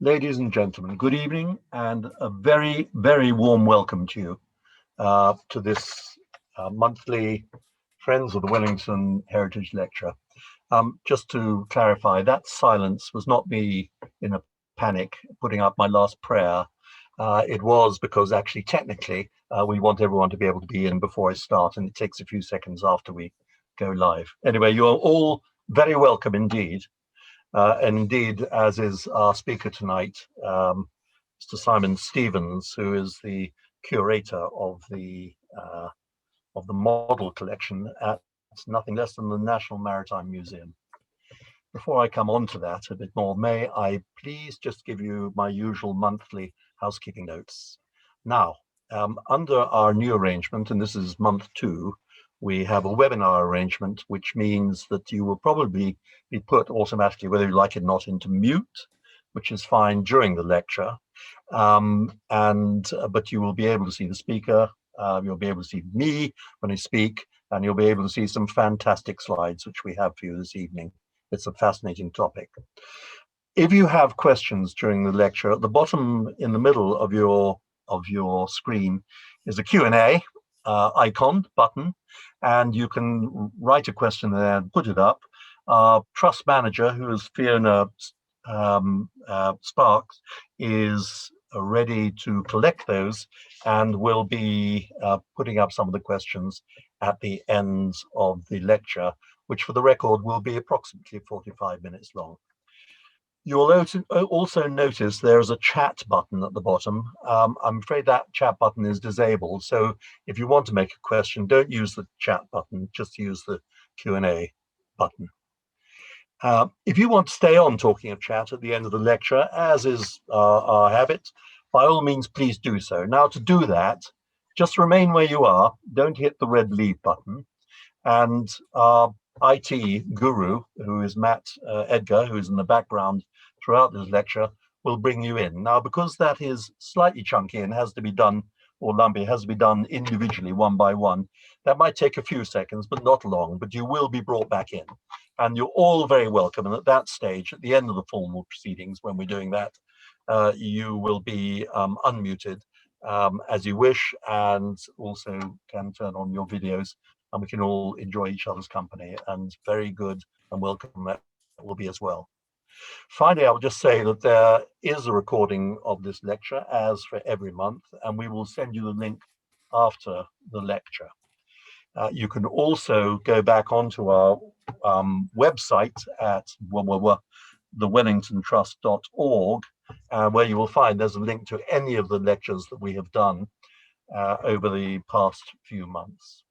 Ladies and gentlemen, good evening and a very, very warm welcome to you to this monthly Friends of the Wellington Heritage Lecture. Just to clarify, that silence was not me in a panic putting up my last prayer. It was because actually, technically, we want everyone to be able to be in before I start, and it takes a few seconds after we go live. Anyway, you are all very welcome indeed. And indeed, as is our speaker tonight, Mr. Simon Stevens, who is the curator of the model collection at nothing less than the National Maritime Museum. Before I come on to that a bit more, may I please just give you my usual monthly housekeeping notes. Now, under our new arrangement, and this is month 2, we have a webinar arrangement, which means that you will probably be put automatically, whether you like it or not, into mute, which is fine during the lecture. But you will be able to see the speaker, you'll be able to see me when I speak, and you'll be able to see some fantastic slides, which we have for you this evening. It's a fascinating topic. If you have questions during the lecture, at the bottom in the middle of your screen is a Q&A icon button, and you can write a question there and put it up. Our trust manager, who is Fiona Sparks, is ready to collect those and will be putting up some of the questions at the end of the lecture, which for the record will be approximately 45 minutes long. You'll also notice there is a chat button at the bottom. I'm afraid that chat button is disabled, so if you want to make a question, don't use the chat button, just use the Q&A button. If you want to stay on talking of chat at the end of the lecture, as is our habit, by all means, please do so. Now, to do that, just remain where you are, don't hit the red leave button, and our IT guru, who is Matt Edgar, who is in the background throughout this lecture, will bring you in. Now, because that is slightly chunky and has to be done, or lumpy, has to be done individually, one by one, that might take a few seconds, but not long, but you will be brought back in. And you're all very welcome. And at that stage, at the end of the formal proceedings, when we're doing that, you will be unmuted as you wish, and also can turn on your videos, and we can all enjoy each other's company, and very good and welcome that will be as well. Finally, I will just say that there is a recording of this lecture, as for every month, and we will send you the link after the lecture. You can also go back onto our website at thewellingtontrust.org, where you will find there's a link to any of the lectures that we have done over the past few months.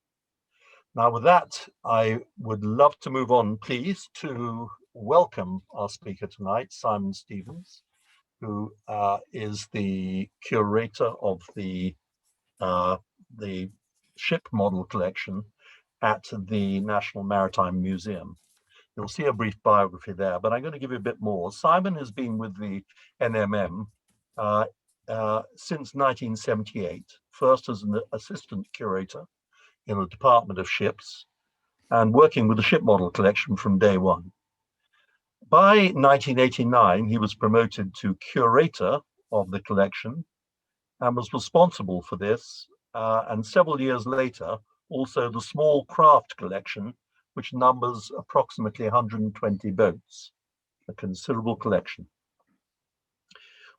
Now, with that, I would love to move on, please, to welcome our speaker tonight, Simon Stevens, who is the curator of the ship model collection at the National Maritime Museum. You'll see a brief biography there, but I'm going to give you a bit more. Simon has been with the NMM since 1978, first as an assistant curator in the Department of Ships, and working with the ship model collection from day one. By 1989, he was promoted to curator of the collection and was responsible for this, and several years later, also the small craft collection, which numbers approximately 120 boats, a considerable collection.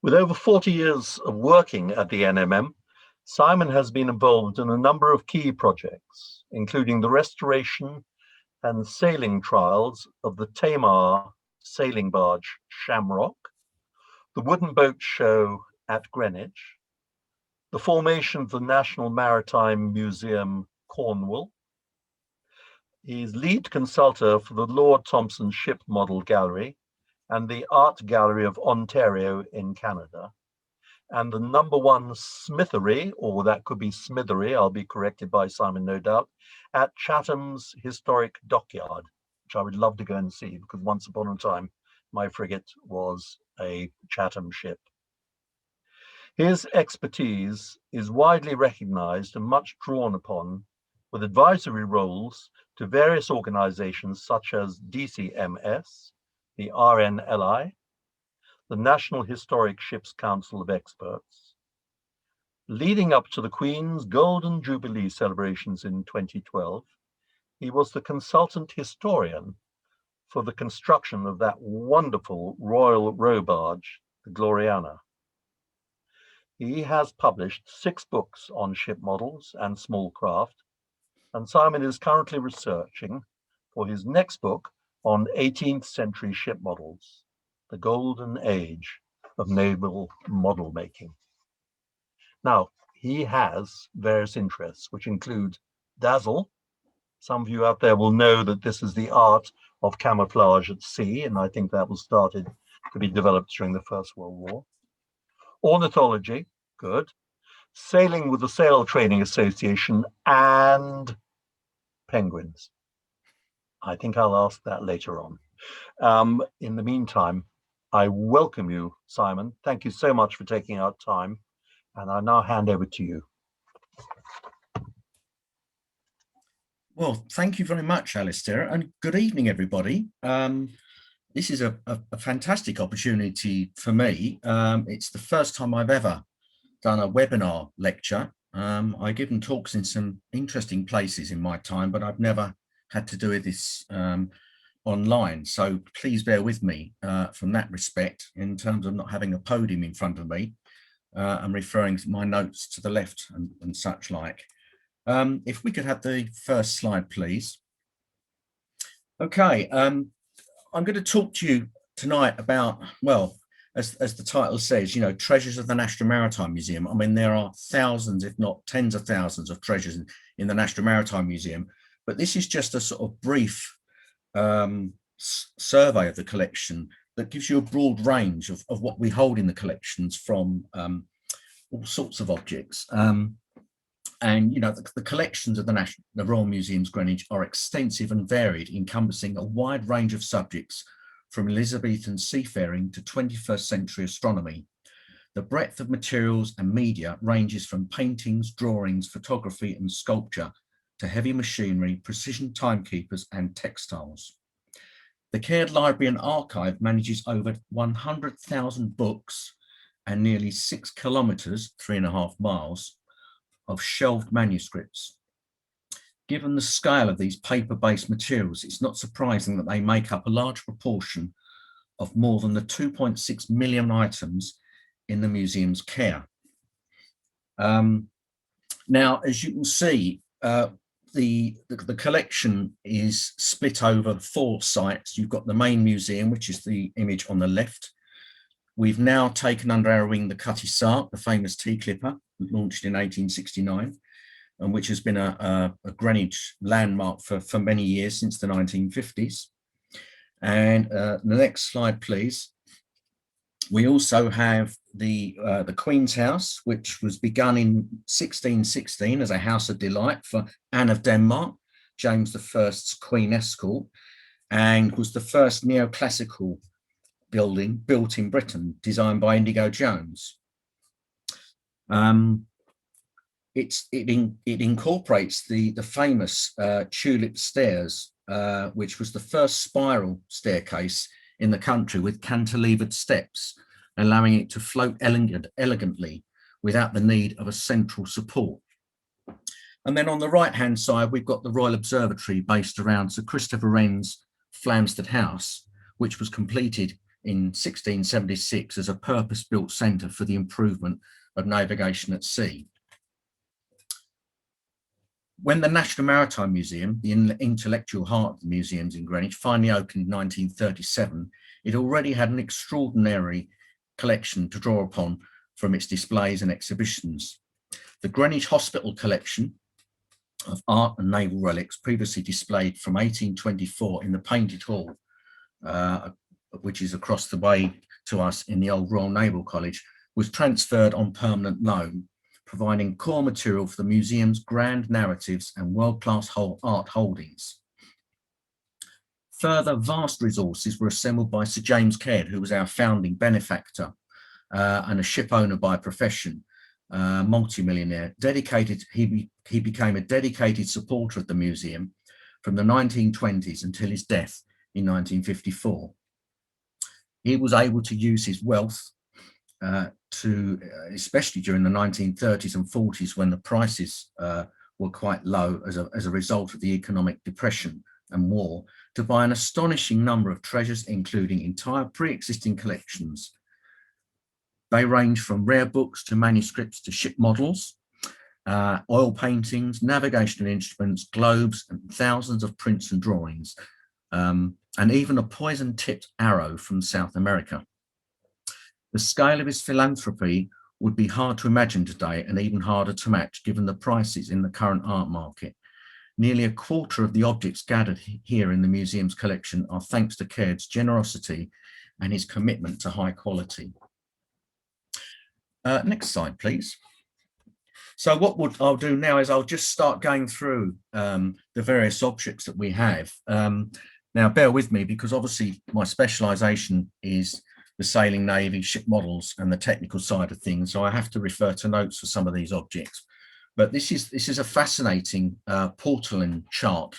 With over 40 years of working at the NMM, Simon has been involved in a number of key projects, including the restoration and sailing trials of the Tamar sailing barge Shamrock, the wooden boat show at Greenwich, the formation of the National Maritime Museum Cornwall. He's lead consultant for the Lord Thompson Ship Model Gallery and the Art Gallery of Ontario in Canada, and the #1 smithery, or that could be smithery, I'll be corrected by Simon, no doubt, at Chatham's historic Dockyard, which I would love to go and see, because once upon a time, my frigate was a Chatham ship. His expertise is widely recognized and much drawn upon, with advisory roles to various organizations such as DCMS, the RNLI, the National Historic Ships Council of Experts. Leading up to the Queen's Golden Jubilee celebrations in 2012, he was the consultant historian for the construction of that wonderful royal row barge, the Gloriana. He has published 6 books on ship models and small craft, and Simon is currently researching for his next book on 18th century ship models, the golden age of naval model making. Now, he has various interests, which include dazzle. Some of you out there will know that this is the art of camouflage at sea, and I think that was started to be developed during the First World War. Ornithology, good. Sailing with the Sail Training Association, and penguins. I think I'll ask that later on. In the meantime, I welcome you, Simon. Thank you so much for taking our time, and I now hand over to you. Well, thank you very much, Alistair, and good evening, everybody. This is a fantastic opportunity for me. It's the first time I've ever done a webinar lecture. I've given talks in some interesting places in my time, but I've never had to do this online. So please bear with me from that respect in terms of not having a podium in front of me and referring to my notes to the left and such like. If we could have the first slide, please. Okay, I'm going to talk to you tonight about, well, as the title says, you know, treasures of the National Maritime Museum. I mean, there are thousands, if not tens of thousands of treasures in the National Maritime Museum, but this is just a sort of brief survey of the collection that gives you a broad range of what we hold in the collections, from all sorts of objects. And, you know, the collections of the Royal Museums Greenwich are extensive and varied, encompassing a wide range of subjects from Elizabethan seafaring to 21st century astronomy. The breadth of materials and media ranges from paintings, drawings, photography and sculpture to heavy machinery, precision timekeepers and textiles. The Care Library and Archive manages over 100,000 books and nearly 6 kilometres, 3.5 miles, of shelved manuscripts. Given the scale of these paper-based materials, it's not surprising that they make up a large proportion of more than the 2.6 million items in the museum's care. Now, as you can see, the collection is split over 4 sites. You've got the main museum, which is the image on the left. We've now taken under our wing the Cutty Sark, the famous tea clipper, launched in 1869, and which has been a Greenwich landmark for many years, since the 1950s. And the next slide, please. We also have the Queen's House, which was begun in 1616 as a house of delight for Anne of Denmark, James I's Queen Escort, and was the first neoclassical building built in Britain, designed by Indigo Jones. It incorporates the famous tulip stairs, which was the first spiral staircase in the country with cantilevered steps, allowing it to float elegantly without the need of a central support. And then on the right-hand side, we've got the Royal Observatory, based around Sir Christopher Wren's Flamstead House, which was completed in 1676 as a purpose-built centre for the improvement of navigation at sea. When the National Maritime Museum, the intellectual heart of the museums in Greenwich, finally opened in 1937, it already had an extraordinary collection to draw upon from its displays and exhibitions. The Greenwich Hospital collection of art and naval relics, previously displayed from 1824 in the Painted Hall, which is across the way to us in the old Royal Naval College, was transferred on permanent loan, providing core material for the museum's grand narratives and world-class art holdings. Further vast resources were assembled by Sir James Caird, who was our founding benefactor and a ship owner by profession, multi-millionaire. He became a dedicated supporter of the museum from the 1920s until his death in 1954. He was able to use his wealth especially during the 1930s and 40s, when the prices were quite low as a result of the economic depression and war, to buy an astonishing number of treasures, including entire pre-existing collections. They range from rare books to manuscripts to ship models, oil paintings, navigational instruments, globes, and thousands of prints and drawings, and even a poison-tipped arrow from South America. The scale of his philanthropy would be hard to imagine today, and even harder to match given the prices in the current art market. Nearly a quarter of the objects gathered here in the museum's collection are thanks to Caird's generosity and his commitment to high quality. Next slide, please. So what I'll do now is I'll just start going through the various objects that we have. Now, bear with me, because obviously my specialisation is the sailing navy, ship models, and the technical side of things. So I have to refer to notes for some of these objects. But this is a fascinating porcelain chart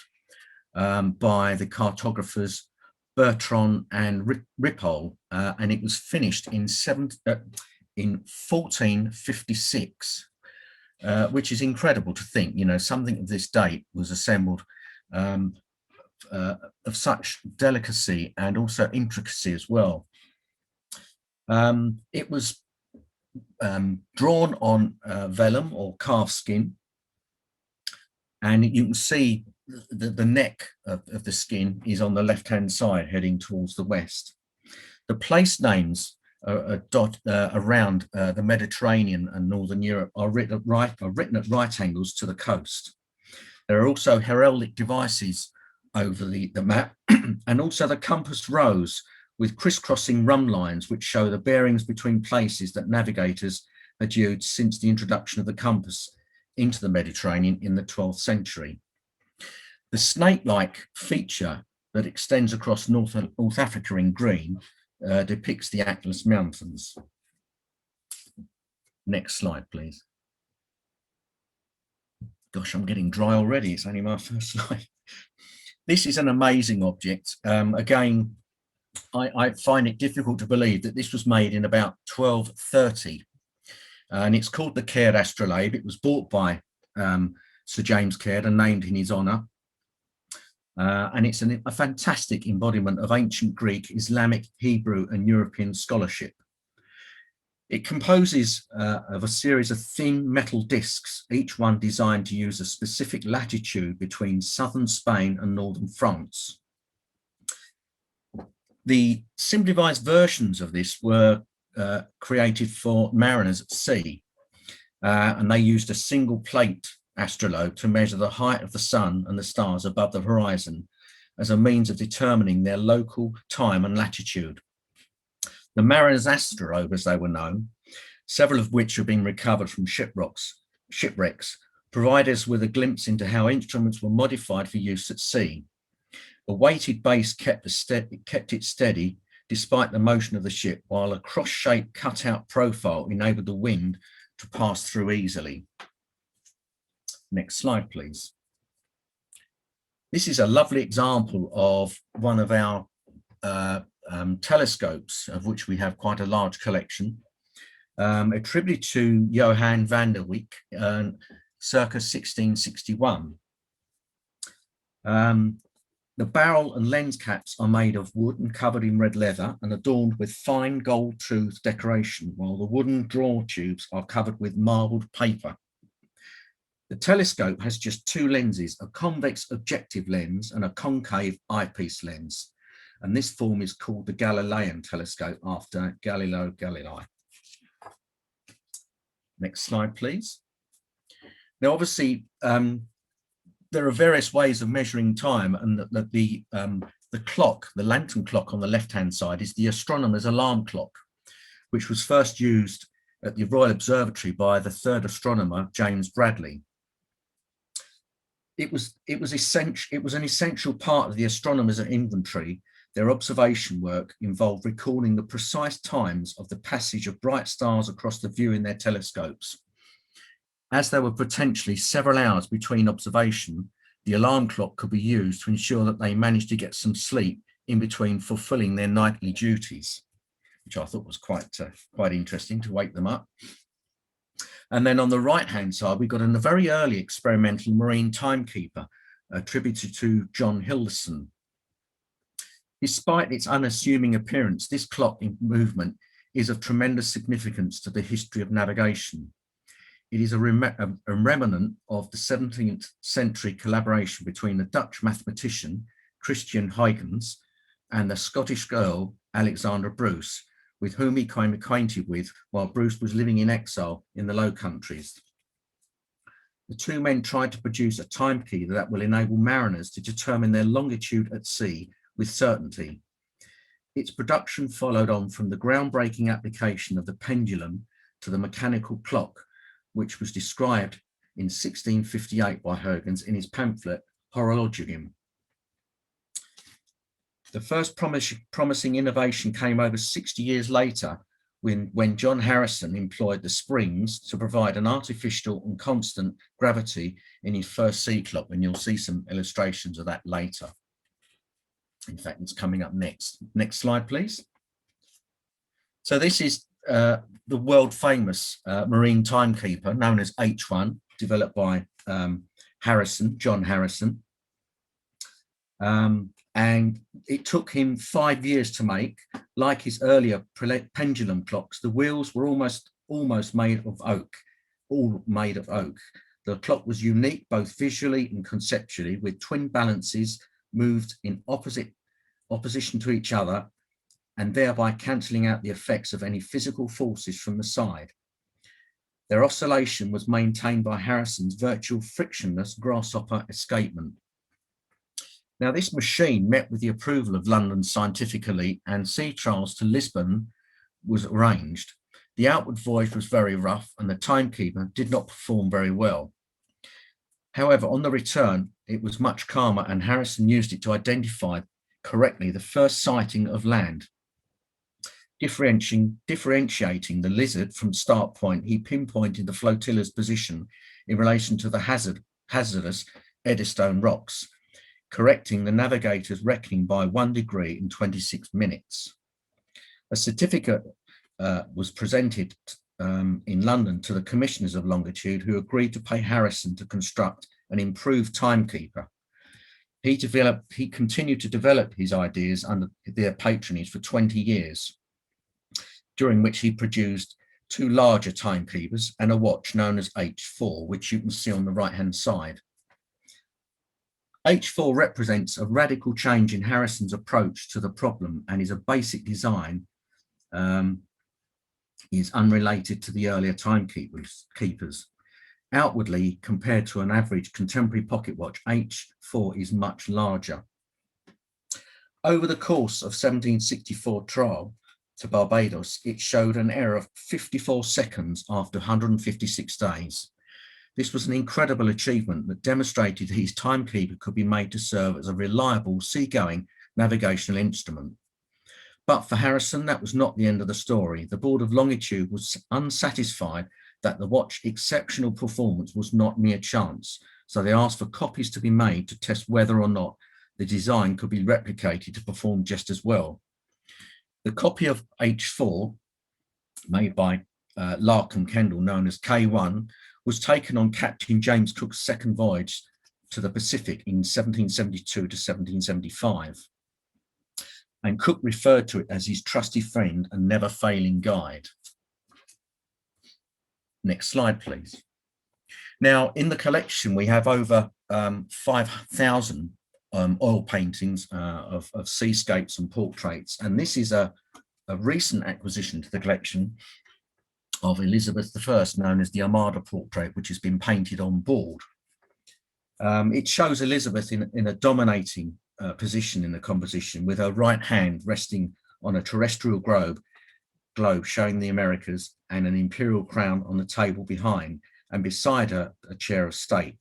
by the cartographers Bertrand and Ripoll, and it was finished in 1456, which is incredible to think. You know, something of this date was assembled of such delicacy and also intricacy as well. It was drawn on vellum or calf skin, and you can see the neck of the skin is on the left-hand side, heading towards the west. The place names around the Mediterranean and Northern Europe are written at right angles to the coast. There are also heraldic devices over the map, and also the compass rose with crisscrossing rhumb lines, which show the bearings between places that navigators had used since the introduction of the compass into the Mediterranean in the 12th century. The snake-like feature that extends across North Africa in green depicts the Atlas Mountains. Next slide, please. Gosh, I'm getting dry already. It's only my first slide. This is an amazing object. Again, I find it difficult to believe that this was made in about 1230, and it's called the Care Astrolabe. It was bought by Sir James Caird and named in his honour, and it's a fantastic embodiment of ancient Greek, Islamic, Hebrew and European scholarship. It composes of a series of thin metal discs, each one designed to use a specific latitude between southern Spain and northern France. The simplified versions of this were created for mariners at sea, and they used a single plate astrolabe to measure the height of the sun and the stars above the horizon as a means of determining their local time and latitude. The mariners' astrolabe, as they were known, several of which have been recovered from shipwrecks, provide us with a glimpse into how instruments were modified for use at sea. A weighted base kept it steady despite the motion of the ship, while a cross-shaped cut-out profile enabled the wind to pass through easily. Next slide, please. This is a lovely example of one of our telescopes, of which we have quite a large collection, attributed to Johann van der Weyck, circa 1661. The barrel and lens caps are made of wood and covered in red leather and adorned with fine gold tooth decoration, while the wooden draw tubes are covered with marbled paper. The telescope has just two lenses, a convex objective lens and a concave eyepiece lens. And this form is called the Galilean telescope after Galileo Galilei. Next slide, please. Now, obviously, there are various ways of measuring time, and the clock, the lantern clock on the left-hand side, is the astronomer's alarm clock, which was first used at the Royal Observatory by the third astronomer, James Bradley. It was an essential part of the astronomer's inventory. Their observation work involved recalling the precise times of the passage of bright stars across the view in their telescopes. As there were potentially several hours between observation, the alarm clock could be used to ensure that they managed to get some sleep in between fulfilling their nightly duties. which I thought was quite interesting to wake them up. And then on the right-hand side, we've got a very early experimental marine timekeeper attributed to John Hilderson. Despite its unassuming appearance, this clock in movement is of tremendous significance to the history of navigation. It is a remnant of the 17th century collaboration between the Dutch mathematician Christian Huygens and the Scottish Earl Alexander Bruce, with whom he became acquainted with while Bruce was living in exile in the Low Countries. The two men tried to produce a timekeeper that will enable mariners to determine their longitude at sea with certainty. Its production followed on from the groundbreaking application of the pendulum to the mechanical clock, which was described in 1658 by Huygens in his pamphlet Horologium. The first promising innovation came over 60 years later when John Harrison employed the springs to provide an artificial and constant gravity in his first sea clock, and you'll see some illustrations of that later. In fact, it's coming up next. Next slide, please. So this is the world famous marine timekeeper known as H1, developed by Harrison, John Harrison. And it took him 5 years to make. Like his earlier pendulum clocks, the wheels were almost made of oak, all made of oak. The clock was unique both visually and conceptually, with twin balances moved in opposition to each other, and thereby cancelling out the effects of any physical forces from the side. Their oscillation was maintained by Harrison's virtual frictionless grasshopper escapement. Now, this machine met with the approval of London's scientific elite, and sea trials to Lisbon was arranged. The outward voyage was very rough, and the timekeeper did not perform very well. However, on the return, it was much calmer, and Harrison used it to identify correctly the first sighting of land. Differentiating the Lizard from start point, he pinpointed the flotilla's position in relation to the hazardous Eddystone rocks, correcting the navigator's reckoning by 1 degree in 26 minutes. A certificate was presented in London to the commissioners of longitude, who agreed to pay Harrison to construct an improved timekeeper. He continued to develop his ideas under their patronage for 20 years, during which he produced 2 larger timekeepers and a watch known as H4, which you can see on the right-hand side. H4 represents a radical change in Harrison's approach to the problem, and is a basic design is unrelated to the earlier timekeepers. Outwardly, compared to an average contemporary pocket watch, H4 is much larger. Over the course of 1764 trial to Barbados, it showed an error of 54 seconds after 156 days. This was an incredible achievement that demonstrated his timekeeper could be made to serve as a reliable seagoing navigational instrument. But for Harrison, that was not the end of the story. The Board of Longitude was unsatisfied that the watch's exceptional performance was not mere chance, so they asked for copies to be made to test whether or not the design could be replicated to perform just as well. The copy of H4, made by Larkham Kendall, known as K1, was taken on Captain James Cook's second voyage to the Pacific in 1772 to 1775. And Cook referred to it as his trusty friend and never failing guide. Next slide, please. Now, in the collection, we have over 5,000 oil paintings of seascapes and portraits. And this is a recent acquisition to the collection of Elizabeth I, known as the Armada portrait, which has been painted on board. It shows Elizabeth in a dominating position in the composition, with her right hand resting on a terrestrial globe showing the Americas, and an imperial crown on the table behind, and beside her a chair of state.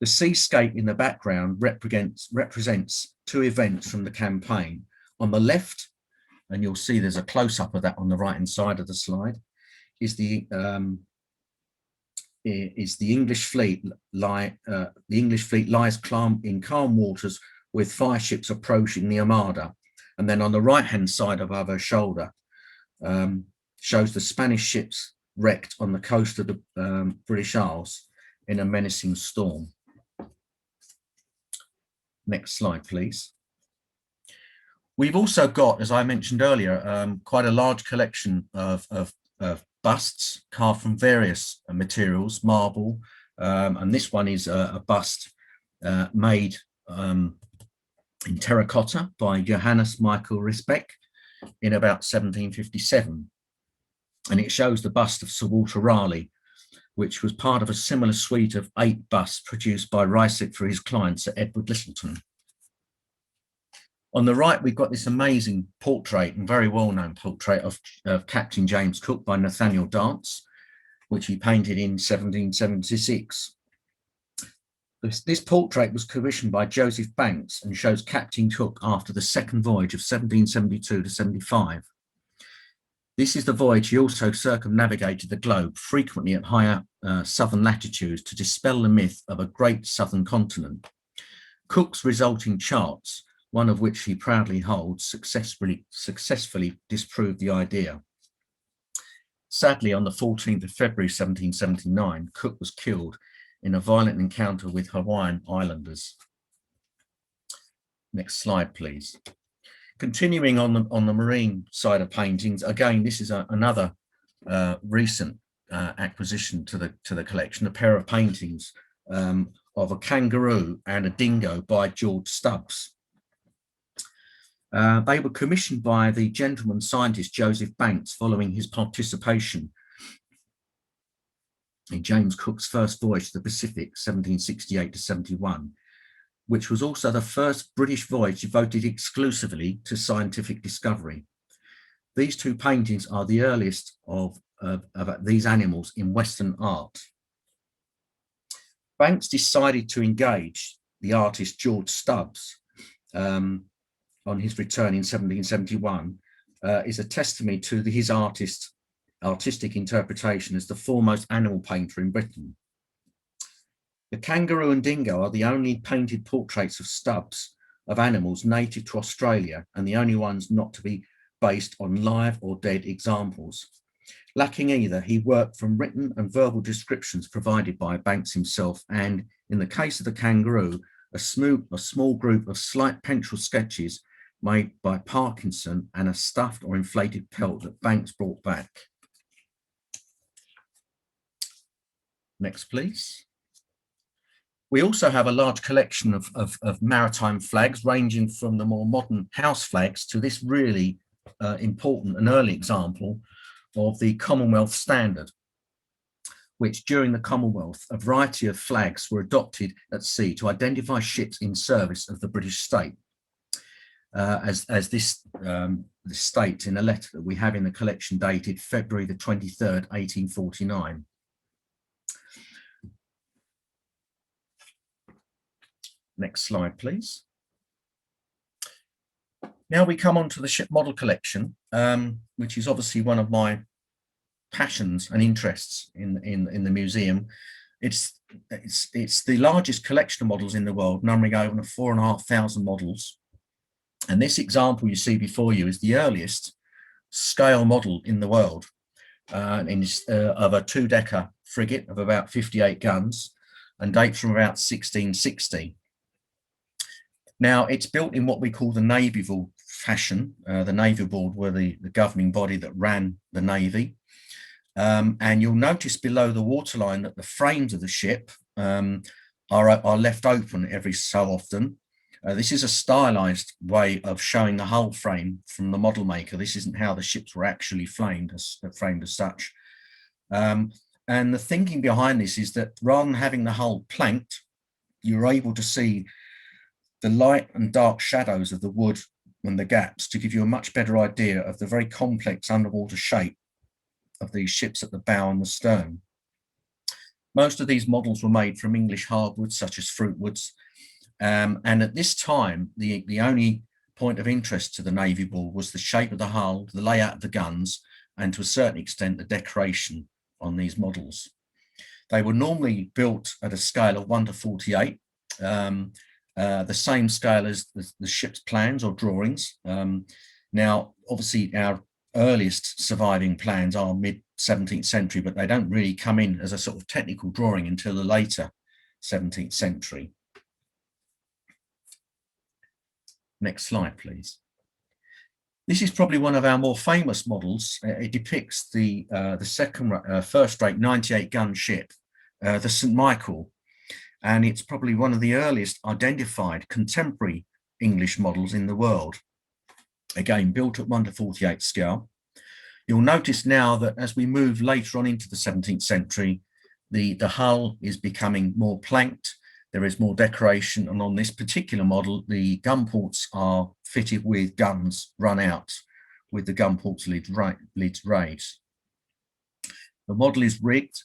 The seascape in the background represents 2 events from the campaign. On the left, and you'll see there's a close-up of that on the right-hand side of the slide, is the English fleet. The English fleet lies in calm waters with 5 ships approaching the Armada, And then on the right-hand side above her shoulder shows the Spanish ships wrecked on the coast of the British Isles in a menacing storm. Next slide, please. We've also got, as I mentioned earlier, quite a large collection of busts carved from various materials, marble, and this one is a bust made in terracotta by Johannes Michael Risbeck in about 1757. And it shows the bust of Sir Walter Raleigh, which was part of a similar suite of 8 busts produced by Riesick for his client, Sir Edward Littleton. On the right, we've got this amazing portrait, and very well-known portrait of Captain James Cook by Nathaniel Dance, which he painted in 1776. This portrait was commissioned by Joseph Banks and shows Captain Cook after the second voyage of 1772 to 75. This is the voyage he also circumnavigated the globe, frequently at higher southern latitudes, to dispel the myth of a great southern continent. Cook's resulting charts, one of which he proudly holds, successfully disproved the idea. Sadly, on the 14th of February 1779, Cook was killed in a violent encounter with Hawaiian islanders. Next slide, please. Continuing on the marine side of paintings, again, this is another recent acquisition to the collection, a pair of paintings of a kangaroo and a dingo by George Stubbs. They were commissioned by the gentleman scientist Joseph Banks following his participation in James Cook's first voyage to the Pacific, 1768 to 71, which was also the first British voyage devoted exclusively to scientific discovery. These 2 paintings are the earliest of these animals in Western art. Banks decided to engage the artist George Stubbs on his return in 1771 is a testimony to his artistic interpretation as the foremost animal painter in Britain. The kangaroo and dingo are the only painted portraits of Stubbs of animals native to Australia, and the only ones not to be based on live or dead examples. Lacking either, he worked from written and verbal descriptions provided by Banks himself, and in the case of the kangaroo, a small group of slight pencil sketches made by Parkinson and a stuffed or inflated pelt that Banks brought back. Next, please. We also have a large collection of maritime flags, ranging from the more modern house flags to this really important and early example of the Commonwealth Standard, which during the Commonwealth, a variety of flags were adopted at sea to identify ships in service of the British state. As this states in a letter that we have in the collection dated February the 23rd, 1849. Next slide, please. Now we come on to the ship model collection, which is obviously one of my passions and interests in the museum. It's the largest collection of models in the world, numbering over 4,500 models. And this example you see before you is the earliest scale model in the world of a 2-decker frigate of about 58 guns and dates from about 1660. Now, it's built in what we call the Navyval fashion. The Navy Board were the governing body that ran the Navy. And you'll notice below the waterline that the frames of the ship are left open every so often. This is a stylized way of showing the hull frame from the model maker. This isn't how the ships were actually framed as such. And the thinking behind this is that rather than having the hull planked, you're able to see the light and dark shadows of the wood and the gaps to give you a much better idea of the very complex underwater shape of these ships at the bow and the stern. Most of these models were made from English hardwoods such as fruitwoods. And at this time, the only point of interest to the Navy Board was the shape of the hull, the layout of the guns, and to a certain extent, the decoration on these models. They were normally built at a scale of 1 to 48, the same scale as the ship's plans or drawings. Now, obviously, our earliest surviving plans are mid-17th century, but they don't really come in as a sort of technical drawing until the later 17th century. Next slide, please. This is probably one of our more famous models. It depicts the first-rate 98-gun ship, the St. Michael, and it's probably one of the earliest identified contemporary English models in the world. Again, built at 1:48 scale. You'll notice now that as we move later on into the 17th century, the hull is becoming more planked. There is more decoration, and on this particular model, the gun ports are fitted with guns run out with the gun ports lids raised. The model is rigged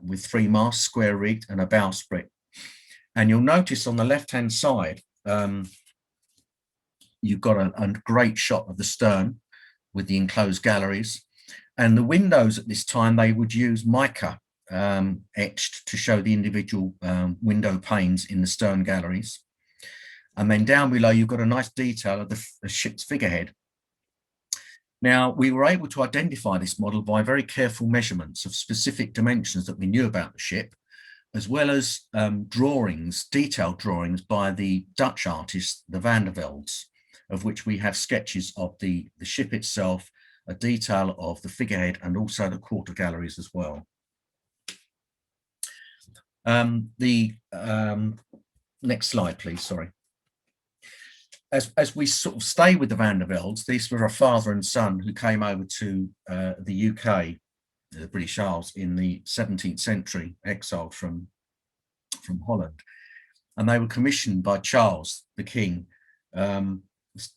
with 3 masts, square rigged, and a bowsprit. And you'll notice on the left-hand side, you've got a great shot of the stern with the enclosed galleries. And the windows at this time, they would use mica etched to show the individual window panes in the stern galleries. And then down below, you've got a nice detail of the ship's figurehead. Now, we were able to identify this model by very careful measurements of specific dimensions that we knew about the ship, as well as drawings, detailed drawings by the Dutch artist, the Van der Veldes, of which we have sketches of the ship itself, a detail of the figurehead, and also the quarter galleries as well. Next slide, please, sorry. As we sort of stay with the Van der Veldes, these were a father and son who came over to the UK, the British Isles, in the 17th century, exiled from Holland. And they were commissioned by Charles, the King,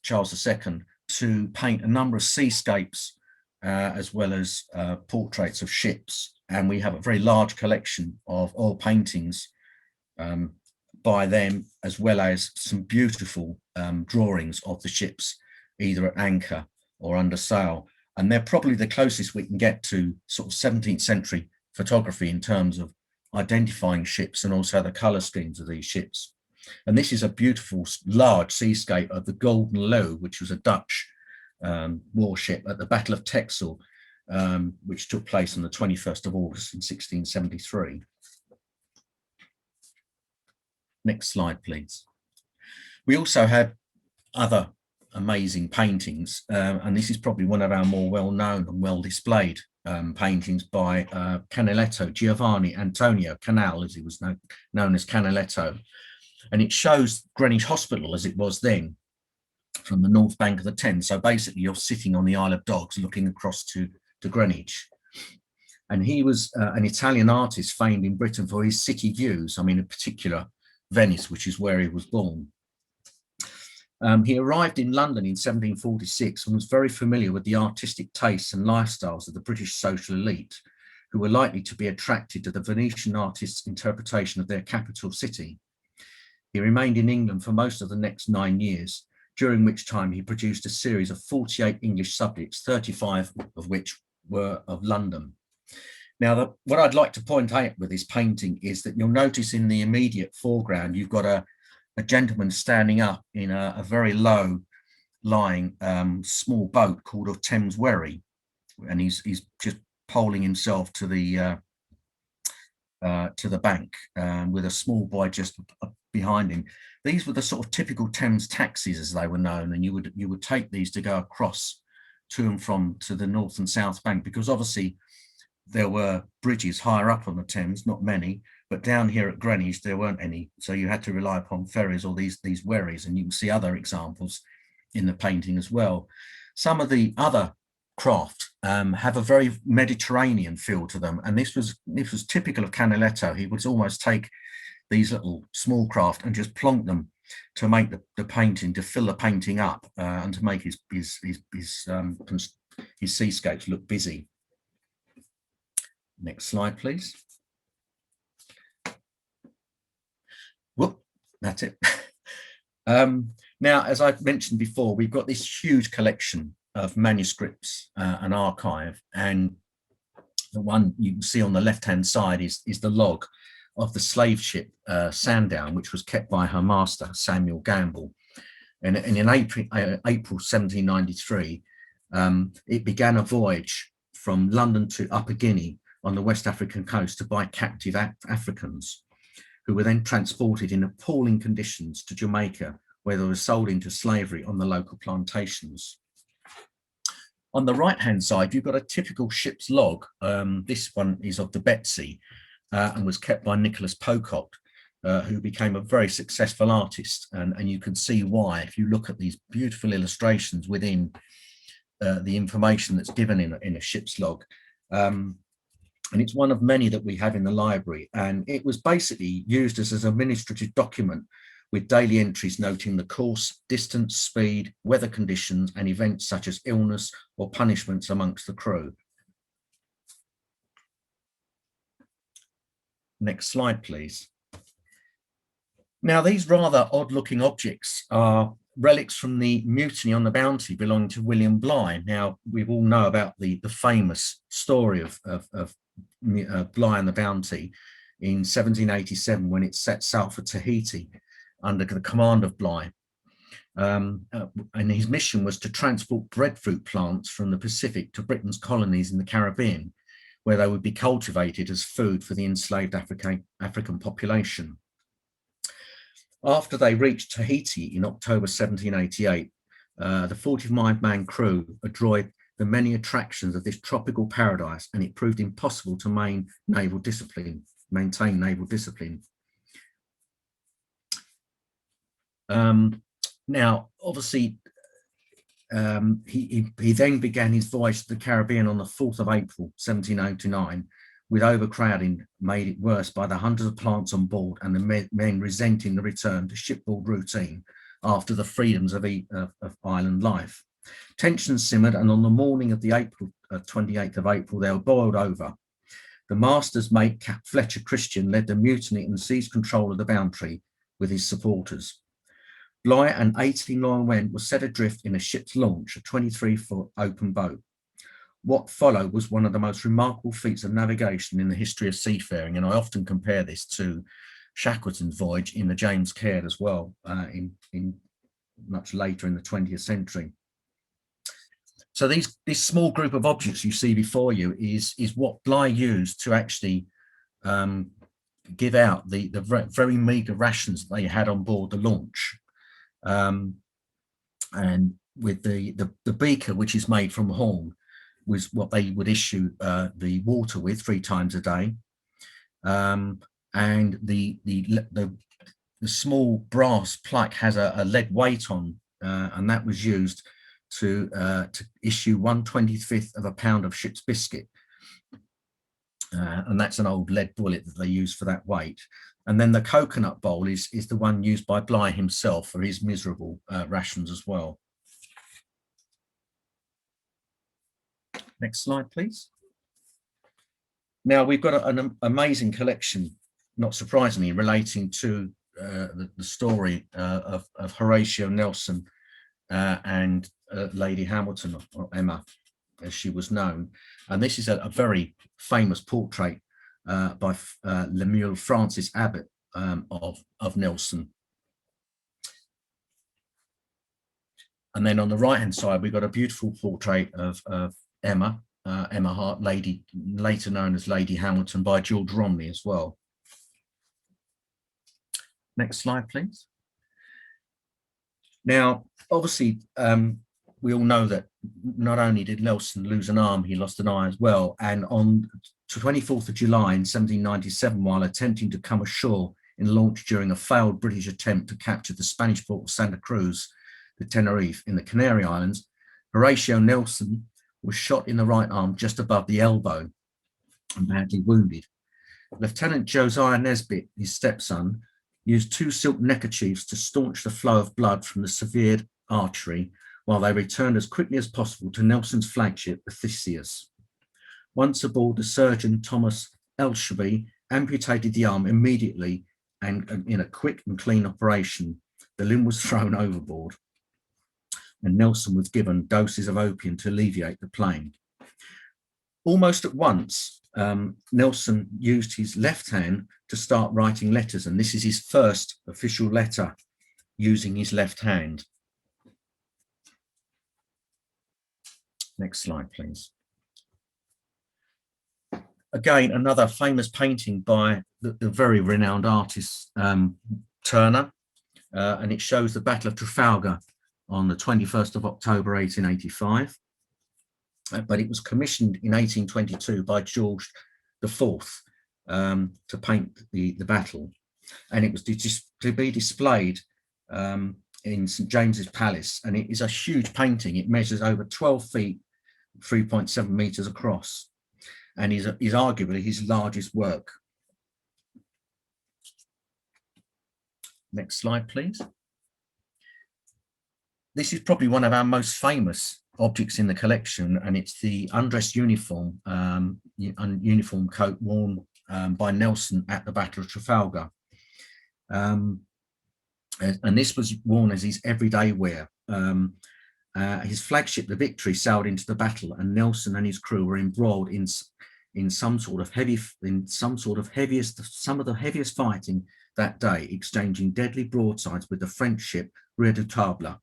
Charles II, to paint a number of seascapes as well as portraits of ships. And we have a very large collection of oil paintings by them, as well as some beautiful drawings of the ships, either at anchor or under sail. And they're probably the closest we can get to sort of 17th century photography in terms of identifying ships and also the colour schemes of these ships. And this is a beautiful large seascape of the Golden Leeuw, which was a Dutch warship at the Battle of Texel, which took place on the 21st of August in 1673. Next slide, please. We also had other amazing paintings, and this is probably one of our more well-known and well-displayed paintings by Canaletto, Giovanni Antonio Canal, as he was known as Canaletto. And it shows Greenwich Hospital as it was then from the north bank of the Thames. So basically you're sitting on the Isle of Dogs looking across to Greenwich. And he was an Italian artist famed in Britain for his city views. I mean, in particular, Venice, which is where he was born. He arrived in London in 1746 and was very familiar with the artistic tastes and lifestyles of the British social elite, who were likely to be attracted to the Venetian artists' interpretation of their capital city. He remained in England for most of the next 9 years, during which time he produced a series of 48 English subjects, 35 of which were of London. Now, what I'd like to point out with this painting is that you'll notice in the immediate foreground, you've got a gentleman standing up in a very low lying small boat called a Thames wherry. And he's just poling himself to the bank with a small boy just behind him. These were the sort of typical Thames taxis as they were known, and you would take these to go across to and from to the north and south bank, because obviously there were bridges higher up on the Thames, not many, but down here at Greenwich there weren't any, so you had to rely upon ferries or these wherries, and you can see other examples in the painting as well. Some of the other craft have a very Mediterranean feel to them, and this was typical of Canaletto. He would almost take these little small craft and just plonk them to make the painting, to fill the painting up, and to make his seascapes look busy. Next slide, please. Whoop, that's it. Now, as I've mentioned before, we've got this huge collection of manuscripts and archive, and the one you can see on the left-hand side is the log of the slave ship Sandown, which was kept by her master, Samuel Gamble. And in April 1793, it began a voyage from London to Upper Guinea on the West African coast to buy captive Africans, who were then transported in appalling conditions to Jamaica, where they were sold into slavery on the local plantations. On the right-hand side, you've got a typical ship's log. This one is of the Betsy and was kept by Nicholas Pocock, who became a very successful artist. And you can see why, if you look at these beautiful illustrations within the information that's given in a ship's log. And it's one of many that we have in the library. And it was basically used as an administrative document with daily entries noting the course, distance, speed, weather conditions, and events such as illness or punishments amongst the crew. Next slide, please. Now, these rather odd-looking objects are relics from the mutiny on the Bounty belonging to William Bligh. Now, we all know about the famous story of Bligh and the Bounty in 1787 when it set sail for Tahiti under the command of Bligh. And his mission was to transport breadfruit plants from the Pacific to Britain's colonies in the Caribbean, where they would be cultivated as food for the enslaved African population. After they reached Tahiti in October 1788, the 45-man crew enjoyed the many attractions of this tropical paradise, and it proved impossible to maintain naval discipline. Now, obviously, he then began his voyage to the Caribbean on the 4th of April, 1789, with overcrowding made it worse by the hundreds of plants on board and the men resenting the return to shipboard routine after the freedoms of island life. Tensions simmered, and on the morning of the 28th of April, they were boiled over. The master's mate, Cap Fletcher Christian, led the mutiny and seized control of the Bounty with his supporters. Bligh and 18 loyal men were set adrift in a ship's launch, a 23-foot open boat. What followed was one of the most remarkable feats of navigation in the history of seafaring, and I often compare this to Shackleton's voyage in the James Caird as well, in much later in the 20th century. So this small group of objects you see before you is what Bligh used to actually give out the very meagre rations that they had on board the launch. And with the beaker, which is made from horn, was what they would issue the water with 3 times a day. And the small brass plaque has a lead weight on, and that was used to issue 1/25 of a pound of ship's biscuit. And that's an old lead bullet that they use for that weight. And then the coconut bowl is the one used by Bligh himself for his miserable rations as well. Next slide, please. Now, we've got an amazing collection, not surprisingly, relating to the story of Horatio Nelson and Lady Hamilton, or Emma, as she was known. And this is a very famous portrait by Lemuel Francis Abbott of Nelson. And then on the right-hand side, we've got a beautiful portrait of Emma Hart, later known as Lady Hamilton, by George Romney as well. Next slide, please. Now, obviously, we all know that not only did Nelson lose an arm, he lost an eye as well. And on the 24th of July in 1797, while attempting to come ashore in a launch during a failed British attempt to capture the Spanish port of Santa Cruz de Tenerife in the Canary Islands, Horatio Nelson was shot in the right arm just above the elbow and badly wounded. Lieutenant Josiah Nesbitt, his stepson, used 2 silk neckerchiefs to staunch the flow of blood from the severed artery while they returned as quickly as possible to Nelson's flagship, the Theseus. Once aboard, the surgeon, Thomas Elshaby, amputated the arm immediately, and in a quick and clean operation, the limb was thrown overboard, and Nelson was given doses of opium to alleviate the pain. Almost at once, Nelson used his left hand to start writing letters, and this is his first official letter using his left hand. Next slide, please. Again, another famous painting by the very renowned artist Turner, and it shows the Battle of Trafalgar on the 21st of October 1885. But it was commissioned in 1822 by George IV to paint the battle, and it was to be displayed in St James's Palace, and it is a huge painting. It measures over 12 feet, 3.7 meters across, and is arguably his largest work. Next slide, please. This is probably one of our most famous objects in the collection, and it's the undress uniform, uniform coat worn by Nelson at the Battle of Trafalgar. And this was worn as his everyday wear. His flagship, the Victory, sailed into the battle, and Nelson and his crew were embroiled in some of the heaviest fighting that day, exchanging deadly broadsides with the French ship Redoutable.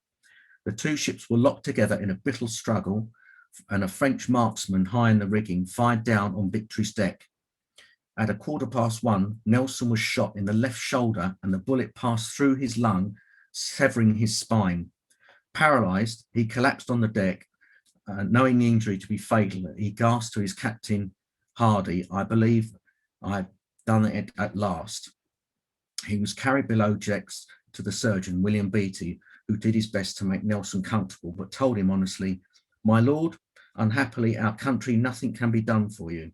The two ships were locked together in a bitter struggle, and a French marksman high in the rigging fired down on Victory's deck. At 1:15, Nelson was shot in the left shoulder, and the bullet passed through his lung, severing his spine. Paralysed, he collapsed on the deck. Knowing the injury to be fatal, he gasped to his captain, Hardy, "I believe I've done it at last." He was carried below decks to the surgeon, William Beattie, who did his best to make Nelson comfortable, but told him honestly, "My lord, unhappily, our country, nothing can be done for you."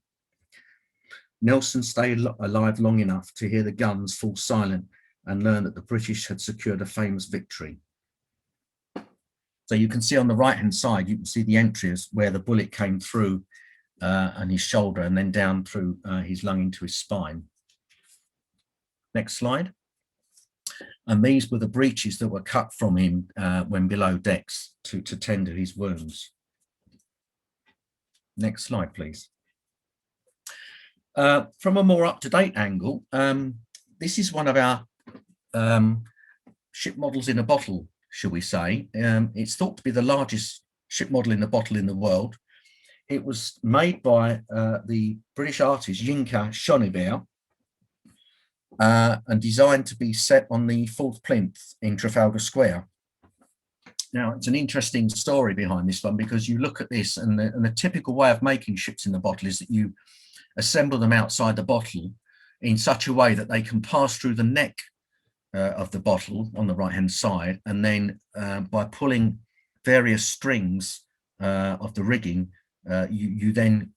Nelson stayed alive long enough to hear the guns fall silent and learn that the British had secured a famous victory. So you can see on the right-hand side, you can see the entries where the bullet came through and his shoulder, and then down through his lung into his spine. Next slide. And these were the breeches that were cut from him when below decks to tend to his wounds. Next slide, please. From a more up-to-date angle, this is one of our ship models in a bottle, shall we say. It's thought to be the largest ship model in a bottle in the world. It was made by the British artist Yinka Shonibert, and designed to be set on the 4th plinth in Trafalgar Square. Now, it's an interesting story behind this one, because you look at this, and the typical way of making ships in the bottle is that you assemble them outside the bottle in such a way that they can pass through the neck of the bottle on the right-hand side, and then by pulling various strings of the rigging, you then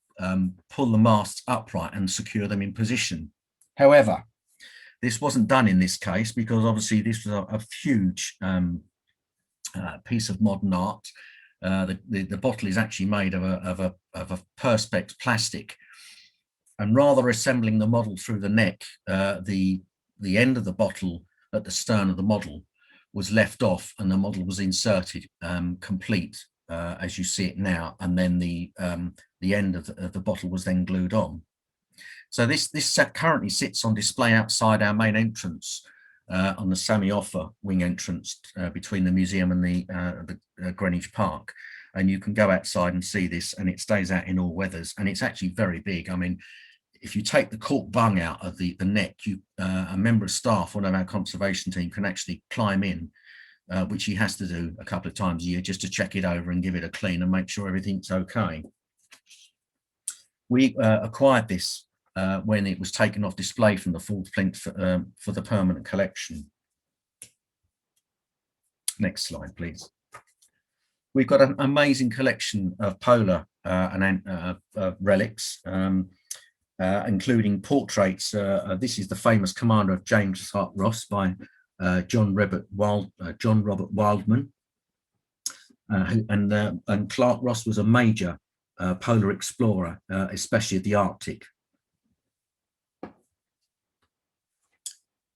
pull the masts upright and secure them in position. However, this wasn't done in this case, because obviously this was a huge piece of modern art. The bottle is actually made of a perspex plastic, and rather assembling the model through the neck, the end of the bottle at the stern of the model was left off, and the model was inserted complete as you see it now, and then the end of the bottle was then glued on. So this currently sits on display outside our main entrance on the Sammy Offa wing entrance between the museum and the Greenwich Park, and you can go outside and see this, and it stays out in all weathers, and it's actually very big. I mean, if you take the cork bung out of the neck, a member of staff, one of our conservation team, can actually climb in, which he has to do a couple of times a year just to check it over and give it a clean and make sure everything's okay. We acquired this when it was taken off display from the 4th plinth for the permanent collection. Next slide, please. We've got an amazing collection of polar relics, including portraits. This is the famous Commander of James Hart Ross by John Robert Wildman, and Clark Ross was a major polar explorer, especially of the Arctic.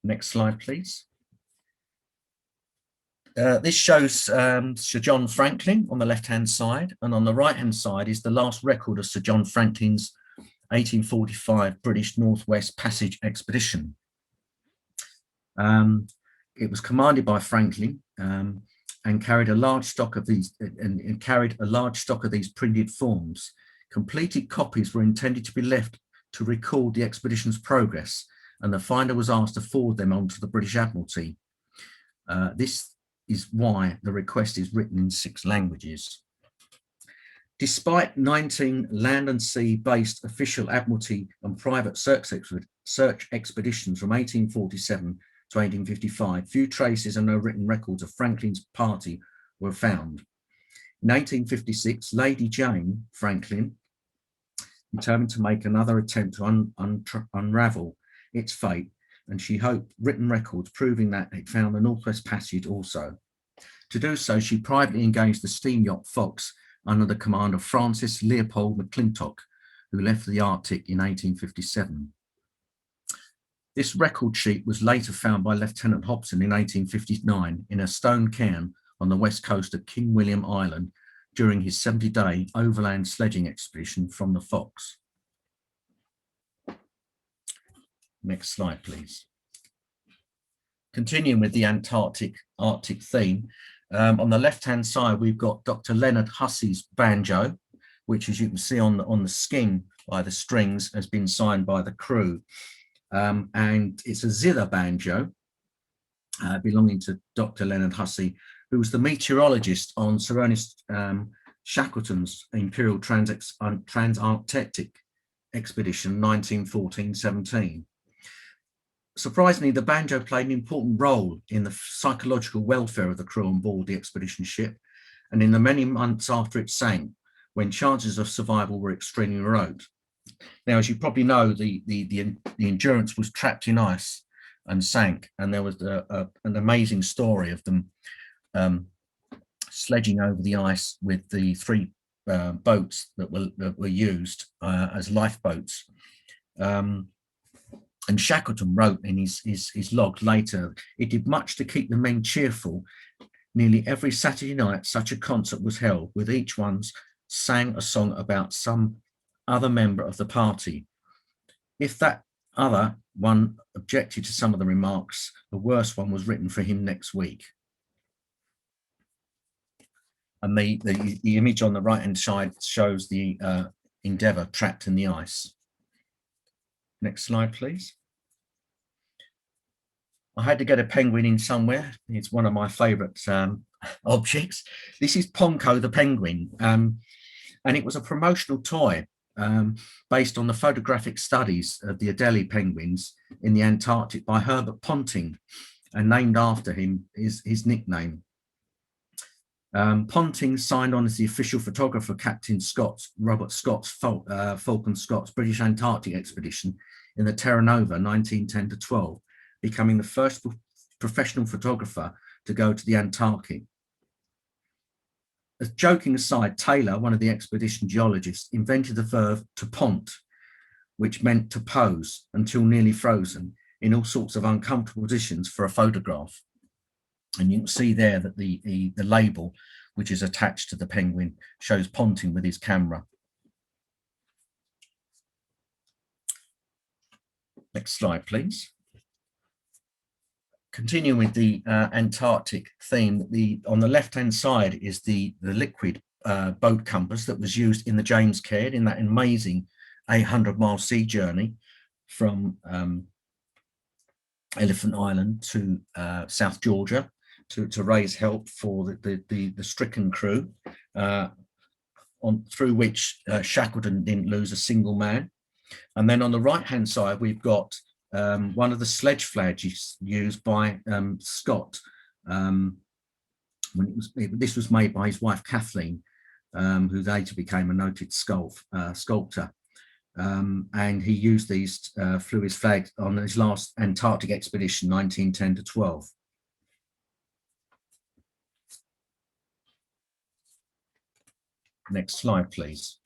Next slide, please. This shows Sir John Franklin on the left-hand side, and on the right-hand side is the last record of Sir John Franklin's 1845 British Northwest Passage expedition. It was commanded by Franklin and carried a large stock of these printed forms. Completed copies were intended to be left to record the expedition's progress, and the finder was asked to forward them on to the British Admiralty. This is why the request is written in 6 languages. Despite 19 land and sea based official Admiralty and private search expeditions from 1847 to 1855, few traces and no written records of Franklin's party were found. In 1856, Lady Jane Franklin determined to make another attempt to unravel its fate, and she hoped written records proving that it found the Northwest Passage also. To do so, she privately engaged the steam yacht Fox under the command of Francis Leopold McClintock, who left the Arctic in 1857. This record sheet was later found by Lieutenant Hobson in 1859 in a stone cairn on the west coast of King William Island during his 70-day overland sledging expedition from the Fox. Next slide, please. Continuing with the Arctic theme, on the left-hand side, we've got Dr. Leonard Hussey's Banjo, which, as you can see on the skin by the strings, has been signed by the crew. And it's a zither banjo belonging to Dr. Leonard Hussey, who was the meteorologist on Sir Ernest Shackleton's Imperial Trans-Arctic Expedition 1914-17. Surprisingly, the banjo played an important role in the psychological welfare of the crew on board the expedition ship, and in the many months after it sank, when chances of survival were extremely remote. Now, as you probably know, the Endurance was trapped in ice and sank, and there was an amazing story of them sledging over the ice with the 3 boats that were used as lifeboats. And Shackleton wrote in his log later, "It did much to keep the men cheerful. Nearly every Saturday night such a concert was held, with each one sang a song about some other member of the party. If that other one objected to some of the remarks, the worst one was written for him next week." And the image on the right-hand side shows the Endeavour trapped in the ice. Next slide, please. I had to get a penguin in somewhere. It's one of my favourite objects. This is Ponco the Penguin, and it was a promotional toy based on the photographic studies of the Adelie penguins in the Antarctic by Herbert Ponting, and named after him is his nickname. Ponting signed on as the official photographer of Captain Robert Scott's Falcon Scott's British Antarctic expedition in the Terra Nova 1910-12, becoming the first professional photographer to go to the Antarctic. As joking aside, Taylor, one of the expedition geologists, invented the verb to pont, which meant to pose until nearly frozen in all sorts of uncomfortable positions for a photograph. And you can see there that the label, which is attached to the penguin, shows Ponting with his camera. Next slide, please. Continuing with the Antarctic theme, on the left-hand side is the liquid boat compass that was used in the James Caird in that amazing 800-mile sea journey from Elephant Island to South Georgia to raise help for the stricken crew, through which Shackleton didn't lose a single man. And then on the right-hand side, we've got one of the sledge flags used by Scott. This was made by his wife Kathleen, who later became a noted sculptor. And he used these flew his flag on his last Antarctic expedition, 1910-12. Next slide, please.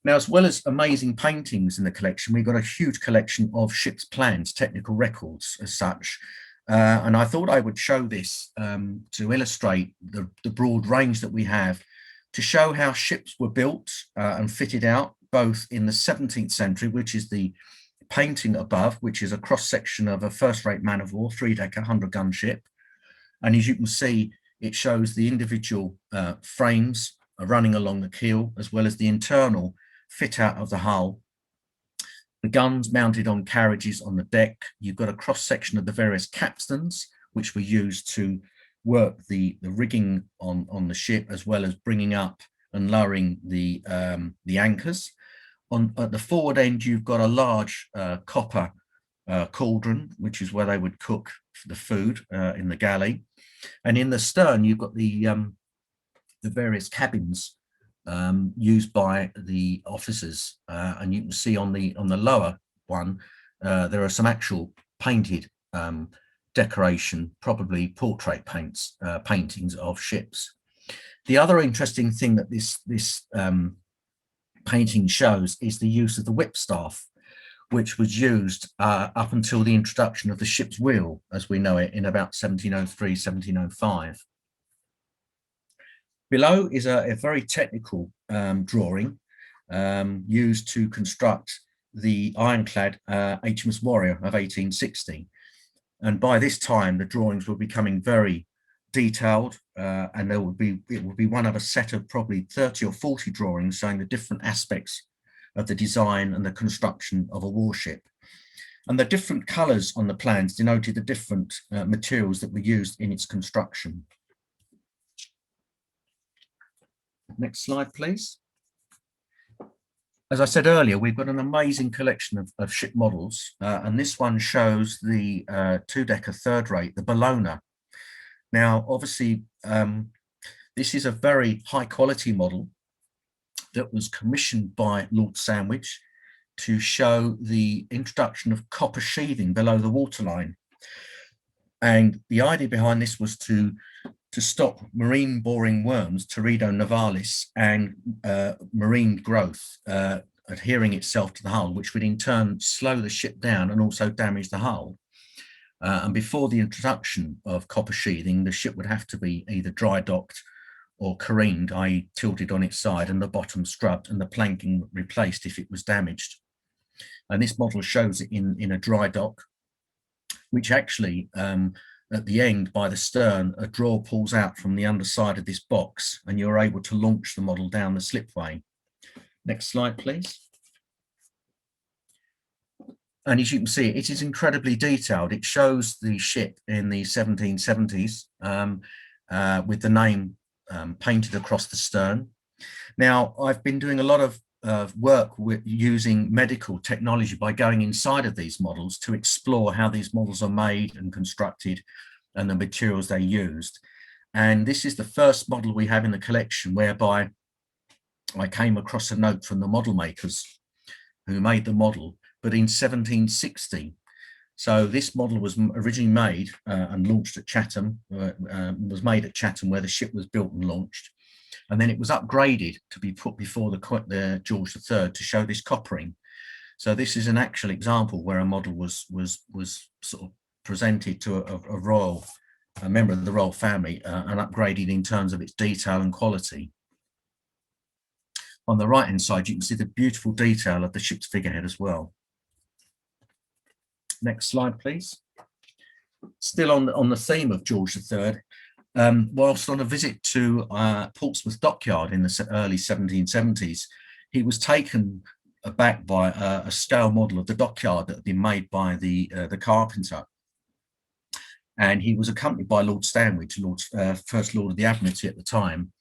Now, as well as amazing paintings in the collection, we've got a huge collection of ship's plans, technical records as such. And I thought I would show this to illustrate the broad range that we have, to show how ships were built and fitted out, both in the 17th century, which is the painting above, which is a cross-section of a first-rate man of war, 3-decker, 100-gun ship. And as you can see, it shows the individual frames running along the keel, as well as the internal fit out of the hull. The guns mounted on carriages on the deck. You've got a cross-section of the various capstans, which were used to work the rigging on the ship, as well as bringing up and lowering the anchors. At the forward end, you've got a large copper cauldron, which is where they would cook the food in the galley. And in the stern, you've got the various cabins used by the officers, and you can see on the lower one there are some actual painted decoration, probably portrait paintings of ships. The other interesting thing that this painting shows is the use of the whipstaff, which was used up until the introduction of the ship's wheel, as we know it, in about 1703, 1705. Below is a very technical drawing used to construct the ironclad HMS Warrior of 1860. And by this time, the drawings were becoming very detailed, and it would be one of a set of probably 30 or 40 drawings showing the different aspects of the design and the construction of a warship. And the different colours on the plans denoted the different materials that were used in its construction. Next slide, please. As I said earlier, we've got an amazing collection of ship models, and this one shows the 2-decker third rate, the Bologna. Now, obviously, this is a very high quality model that was commissioned by Lord Sandwich to show the introduction of copper sheathing below the waterline. And the idea behind this was to stop marine boring worms, Teredo nivalis, and marine growth adhering itself to the hull, which would in turn slow the ship down and also damage the hull. And before the introduction of copper sheathing, the ship would have to be either dry docked or careened, i.e. tilted on its side, and the bottom scrubbed and the planking replaced if it was damaged. And this model shows it in a dry dock, which actually at the end by the stern, a drawer pulls out from the underside of this box and you're able to launch the model down the slipway. Next slide, please. And as you can see, it is incredibly detailed. It shows the ship in the 1770s with the name painted across the stern. Now, I've been doing a lot of work with using medical technology by going inside of these models to explore how these models are made and constructed and the materials they used. And this is the first model we have in the collection whereby I came across a note from the model makers who made the model, but in 1760. So this model was originally made and launched at Chatham, was made at Chatham where the ship was built and launched. And then it was upgraded to be put before the George III to show this coppering. So this is an actual example where a model was sort of presented to a member of the royal family and upgraded in terms of its detail and quality. On the right hand side, you can see the beautiful detail of the ship's figurehead as well. Next slide, please. Still on the theme of George III, whilst on a visit to Portsmouth Dockyard in the early 1770s, he was taken aback by a scale model of the Dockyard that had been made by the carpenter. And he was accompanied by Lord Sandwich, First Lord of the Admiralty at the time.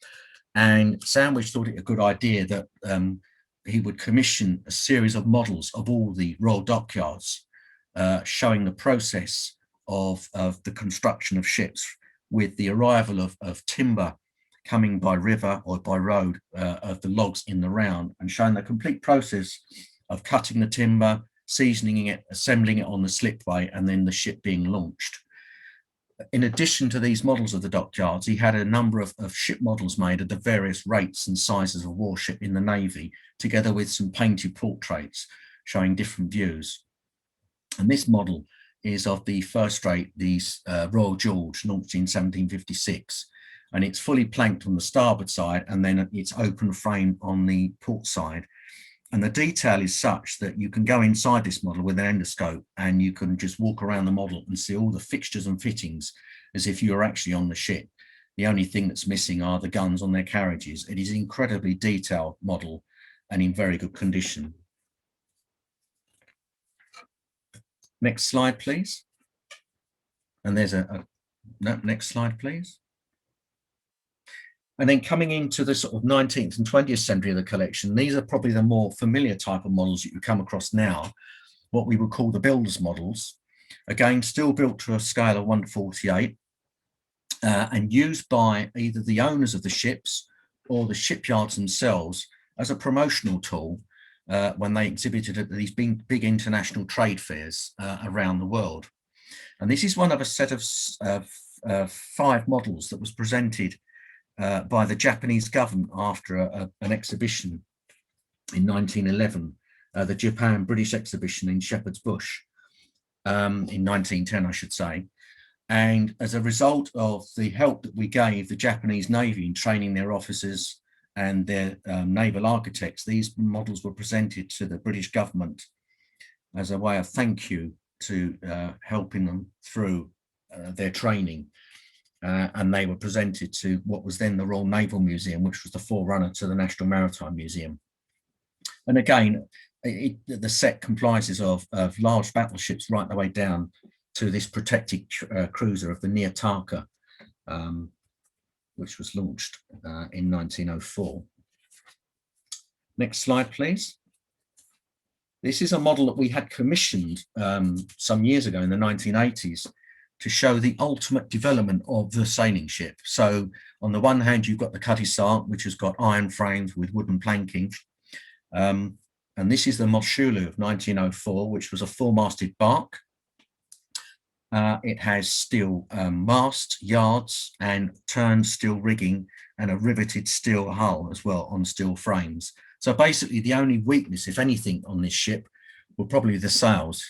And Sandwich thought it a good idea that he would commission a series of models of all the royal dockyards, showing the process of the construction of ships, with the arrival of timber coming by river or by road of the logs in the round, and showing the complete process of cutting the timber, seasoning it, assembling it on the slipway, and then the ship being launched. In addition to these models of the dockyards, he had a number of ship models made of the various rates and sizes of warship in the Navy, together with some painted portraits showing different views. And this model is of the first rate, the Royal George, launched in 1756. And it's fully planked on the starboard side, and then it's open frame on the port side. And the detail is such that you can go inside this model with an endoscope and you can just walk around the model and see all the fixtures and fittings as if you were actually on the ship. The only thing that's missing are the guns on their carriages. It is an incredibly detailed model and in very good condition. Next slide, please. And there's no, next slide, please. And then coming into the sort of 19th and 20th century of the collection, these are probably the more familiar type of models that you come across now, what we would call the builder's models. Again, still built to a scale of 1/48 and used by either the owners of the ships or the shipyards themselves as a promotional tool when they exhibited at these big international trade fairs around the world. And this is one of a set of 5 models that was presented by the Japanese government after an exhibition in 1911, the Japan-British exhibition in Shepherd's Bush in 1910, I should say. And as a result of the help that we gave the Japanese Navy in training their officers and their naval architects, these models were presented to the British government as a way of thank you to helping them through their training. And they were presented to what was then the Royal Naval Museum, which was the forerunner to the National Maritime Museum. And again, the set comprises of large battleships right the way down to this protected cruiser of the Neotaka, which was launched in 1904. Next slide, please. This is a model that we had commissioned some years ago in the 1980s to show the ultimate development of the sailing ship. So on the one hand, you've got the Cutty Sark, which has got iron frames with wooden planking. And this is the Moshulu of 1904, which was a 4-masted bark. It has steel mast, yards, and turned steel rigging, and a riveted steel hull as well on steel frames. So basically the only weakness, if anything, on this ship were probably the sails,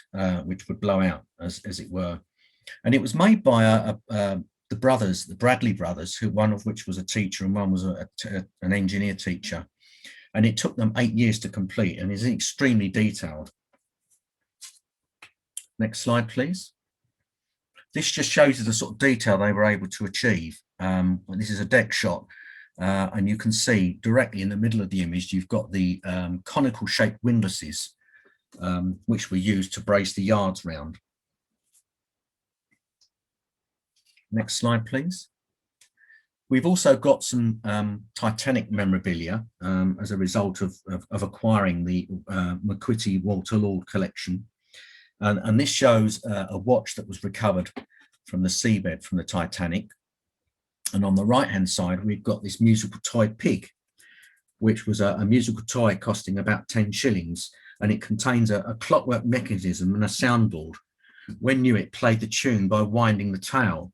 which would blow out, as it were. And it was made by the brothers, the Bradley brothers, one of which was a teacher and one was an engineer teacher. And it took them 8 years to complete and is extremely detailed. Next slide, please. This just shows you the sort of detail they were able to achieve. This is a deck shot, and you can see directly in the middle of the image, you've got the conical shaped windlasses, which were used to brace the yards round. Next slide, please. We've also got some Titanic memorabilia as a result of acquiring the McQuitty Walter Lord collection. And this shows a watch that was recovered from the seabed from the Titanic. And on the right-hand side, we've got this musical toy pig, which was a musical toy costing about 10 shillings. And it contains a clockwork mechanism and a soundboard. When new, it played the tune by winding the tail.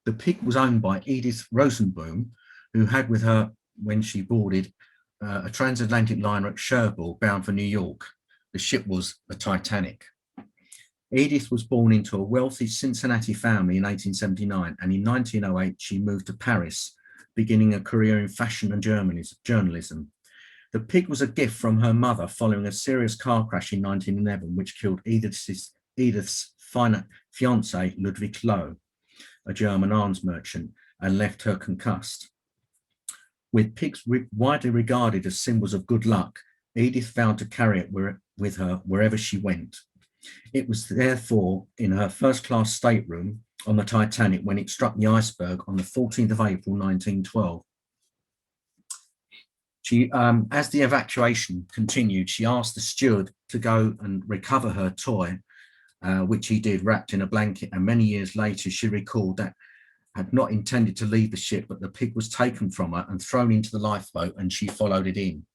The pig was owned by Edith Rosenboom, who had with her, when she boarded, a transatlantic liner at Cherbourg bound for New York. The ship was the Titanic. Edith was born into a wealthy Cincinnati family in 1879, and in 1908 she moved to Paris, beginning a career in fashion and journalism. The pig was a gift from her mother following a serious car crash in 1911, which killed Edith's fiancé, Ludwig Loh, a German arms merchant, and left her concussed. With pigs widely regarded as symbols of good luck, Edith vowed to carry it with her wherever she went. It was therefore in her first-class stateroom on the Titanic when it struck the iceberg on the 14th of April, 1912. As the evacuation continued, she asked the steward to go and recover her toy, which he did, wrapped in a blanket. And many years later, she recalled that had not intended to leave the ship, but the pig was taken from her and thrown into the lifeboat, and she followed it in.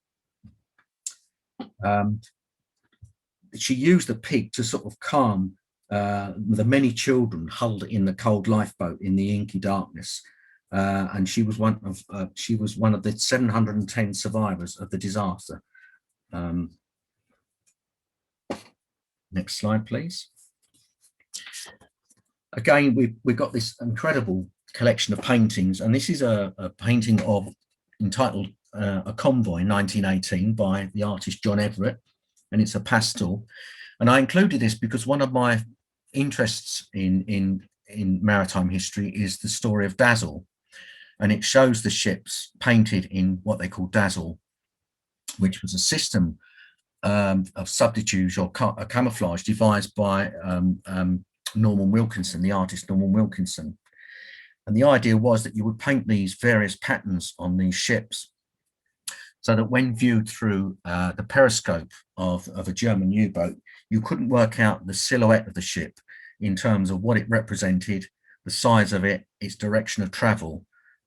She used the pig to sort of calm the many children huddled in the cold lifeboat in the inky darkness. And she was one of the 710 survivors of the disaster. Next slide, please. Again, we've got this incredible collection of paintings, and this is a painting entitled A Convoy in 1918 by the artist John Everett, and it's a pastel. And I included this because one of my interests in maritime history is the story of Dazzle, and it shows the ships painted in what they call dazzle, which was a system of subterfuge or camouflage devised by Norman Wilkinson, the artist Norman Wilkinson. And the idea was that you would paint these various patterns on these ships so that when viewed through the periscope of a German U-boat, you couldn't work out the silhouette of the ship in terms of what it represented, the size of it, its direction of travel,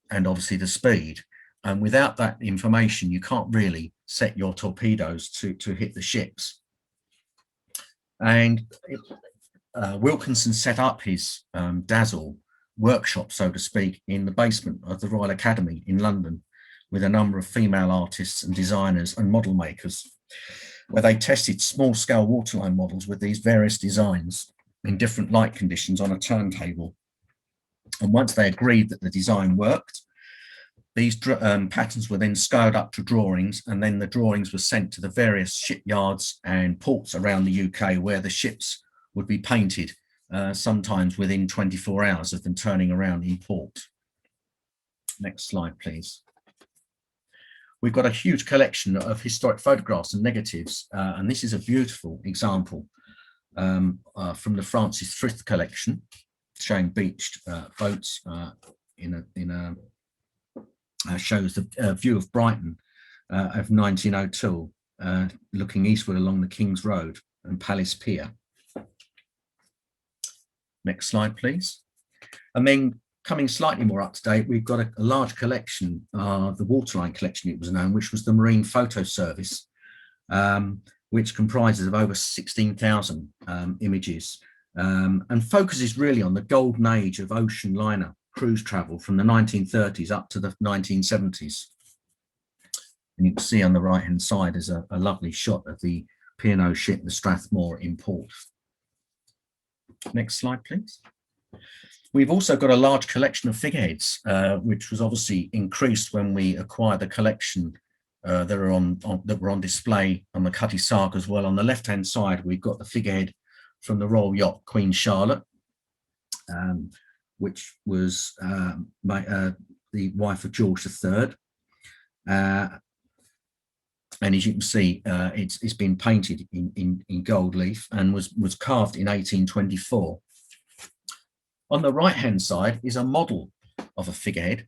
and obviously the speed. And without that information, you can't really set your torpedoes to hit the ships. And Wilkinson set up his Dazzle workshop, so to speak, in the basement of the Royal Academy in London with a number of female artists and designers and model makers, where they tested small-scale waterline models with these various designs in different light conditions on a turntable. And once they agreed that the design worked, these patterns were then scaled up to drawings, and then the drawings were sent to the various shipyards and ports around the UK where the ships would be painted, sometimes within 24 hours of them turning around in port. Next slide, please. We've got a huge collection of historic photographs and negatives, and this is a beautiful example from the Francis Frith collection, showing beached boats shows the view of Brighton of 1902, looking eastward along the King's Road and Palace Pier. Next slide, please. And then coming slightly more up to date, we've got a large collection, the Waterline Collection it was known, which was the Marine Photo Service, which comprises of over 16,000 images and focuses really on the golden age of ocean liner cruise travel from the 1930s up to the 1970s. And you can see on the right hand side is a lovely shot of the P&O ship, the Strathmore, in port. Next slide, please. We've also got a large collection of figureheads, which was obviously increased when we acquired the collection that were on display on the Cutty Sark as well. On the left hand side, we've got the figurehead from the Royal Yacht Queen Charlotte, which was the wife of George III. And as you can see, it's been painted in gold leaf and was carved in 1824. On the right-hand side is a model of a figurehead,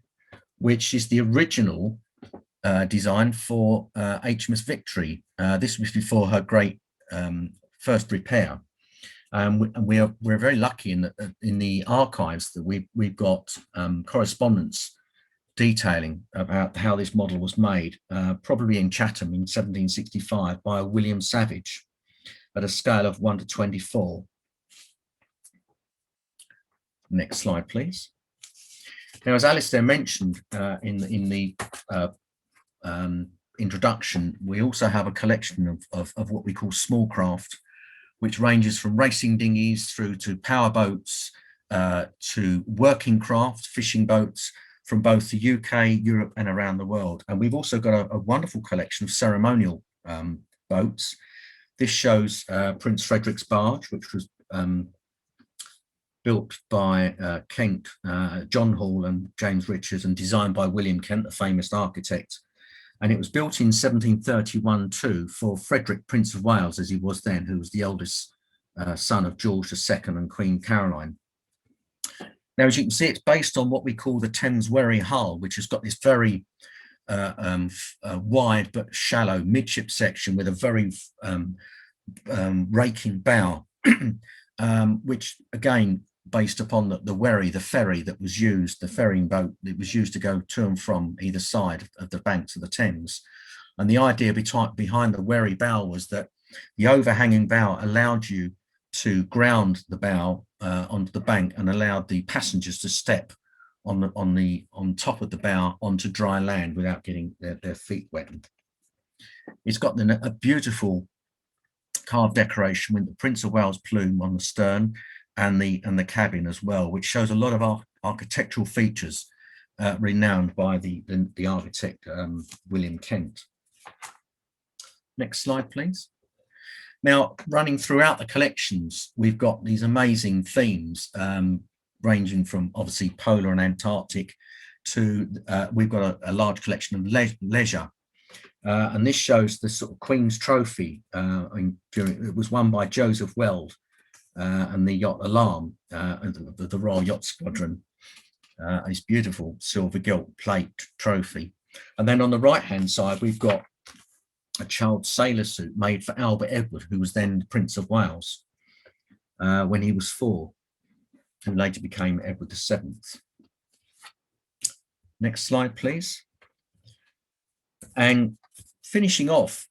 which is the original design for HMS Victory. This was before her great first repair. We're very lucky in the archives that we've got correspondence detailing about how this model was made, probably in Chatham in 1765 by William Savage at a scale of 1 to 24. Next slide, please. Now, as Alistair mentioned in the introduction, we also have a collection of what we call small craft, which ranges from racing dinghies through to power boats, to working craft, fishing boats from both the UK, Europe, and around the world. And we've also got a wonderful collection of ceremonial boats. This shows Prince Frederick's barge, which was built by Kent, John Hall and James Richards, and designed by William Kent, a famous architect. And it was built in 1731 too for Frederick, Prince of Wales, as he was then, who was the eldest son of George II and Queen Caroline. Now, as you can see, it's based on what we call the Thames wherry hull, which has got this very wide but shallow midship section with a very raking bow, which again, based upon the wherry, the ferry that was used, the ferrying boat that was used to go to and from either side of the banks of the Thames. And the idea behind the wherry bow was that the overhanging bow allowed you to ground the bow onto the bank and allowed the passengers to step on top of the bow onto dry land without getting their feet wet. It's got a beautiful carved decoration with the Prince of Wales plume on the stern, and the cabin as well, which shows a lot of architectural features renowned by the architect William Kent. Next slide, please. Now, running throughout the collections, we've got these amazing themes, ranging from obviously polar and Antarctic to we've got a large collection of leisure. And this shows the sort of Queen's Trophy. It was won by Joseph Weld and the Yacht Alarm, the Royal Yacht Squadron. This beautiful silver gilt plate trophy. And then on the right-hand side, we've got a child's sailor suit made for Albert Edward, who was then the Prince of Wales when he was 4, who later became Edward VII. Next slide, please. And finishing off,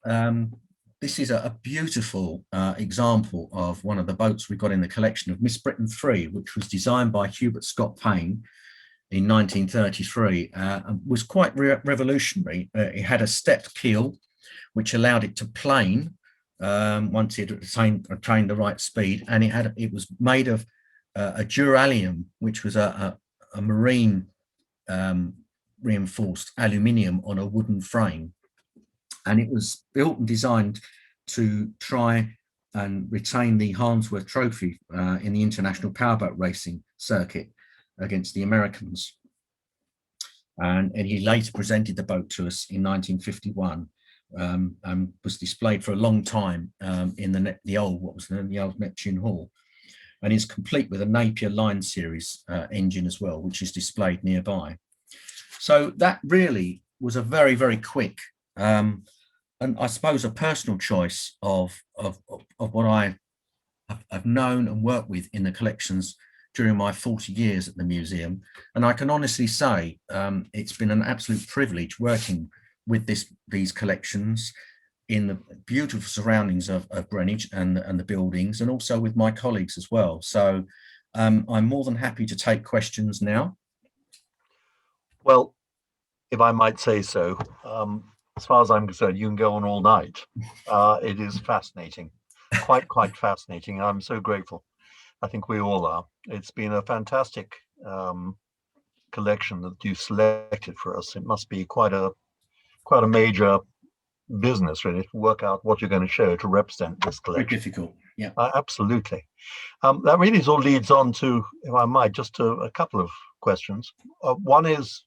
this is a beautiful example of one of the boats we got in the collection of Miss Britain 3, which was designed by Hubert Scott Payne in 1933, and was quite revolutionary. It had a stepped keel, which allowed it to plane once it attained the right speed, and it was made of a duralium, which was a marine reinforced aluminium on a wooden frame, and it was built and designed to try and retain the Harnsworth Trophy in the international powerboat racing circuit against the Americans. And he later presented the boat to us in 1951. And was displayed for a long time in the old Neptune Hall, and is complete with a Napier Line series engine as well, which is displayed nearby. So that really was a very, very quick and I suppose a personal choice of what I have known and worked with in the collections during my 40 years at the museum. And I can honestly say it's been an absolute privilege working with these collections in the beautiful surroundings of Greenwich and the buildings, and also with my colleagues as well. So I'm more than happy to take questions now. Well, if I might say so, as far as I'm concerned, you can go on all night. It is fascinating, quite fascinating. I'm so grateful. I think we all are. It's been a fantastic collection that you selected for us. It must be quite a major business, really, to work out what you're going to show to represent this collection. Very difficult, yeah. Absolutely. That really sort of leads on to, if I might, just to a couple of questions. One is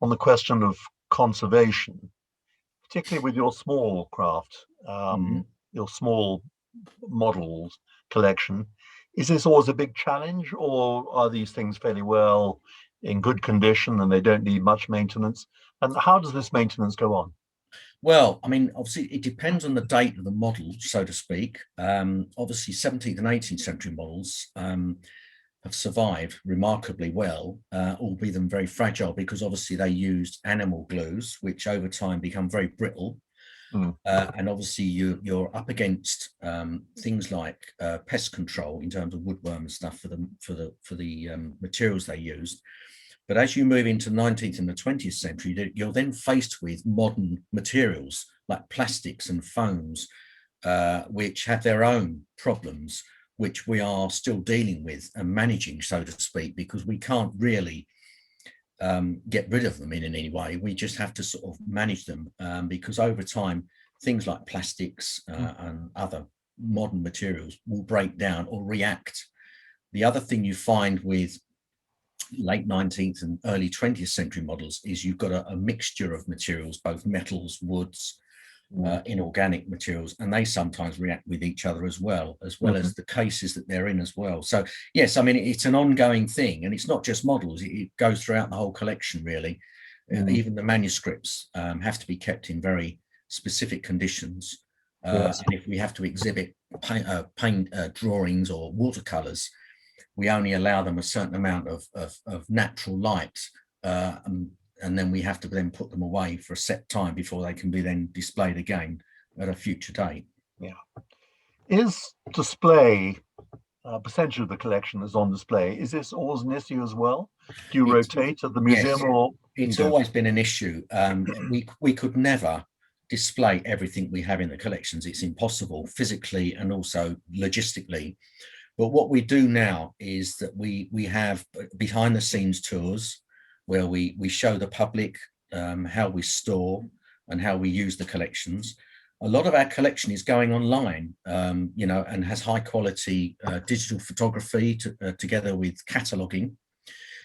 on the question of conservation, particularly with your small craft, your small models collection. Is this always a big challenge, or are these things fairly well in good condition and they don't need much maintenance? And how does this maintenance go on? Well, I mean, obviously, it depends on the date of the model, so to speak. Obviously, 17th and 18th century models have survived remarkably well, albeit them very fragile, because obviously they used animal glues, which over time become very brittle. And obviously you're up against things like pest control in terms of woodworm and stuff for the materials they used. But as you move into the 19th and the 20th century, you're then faced with modern materials like plastics and foams, which have their own problems, which we are still dealing with and managing, so to speak, because we can't really get rid of them in any way. We just have to sort of manage them because over time, things like plastics and other modern materials will break down or react. The other thing you find with late 19th and early 20th century models is you've got a mixture of materials, both metals, woods, inorganic materials, and they sometimes react with each other as well as the cases that they're in as well. So yes, I mean, it's an ongoing thing, and it's not just models, it goes throughout the whole collection, really. Even the manuscripts have to be kept in very specific conditions. And if we have to exhibit paint drawings or watercolors, we only allow them a certain amount of natural light, and then we have to then put them away for a set time before they can be then displayed again at a future date. Yeah. Is display, percentage of the collection is on display, is this always an issue as well? Do you rotate at the museum? Yes, or it's always been an issue. We could never display everything we have in the collections. It's impossible physically and also logistically. But what we do now is that we have behind the scenes tours where we show the public how we store and how we use the collections. A lot of our collection is going online, you know, and has high quality digital photography together with cataloguing.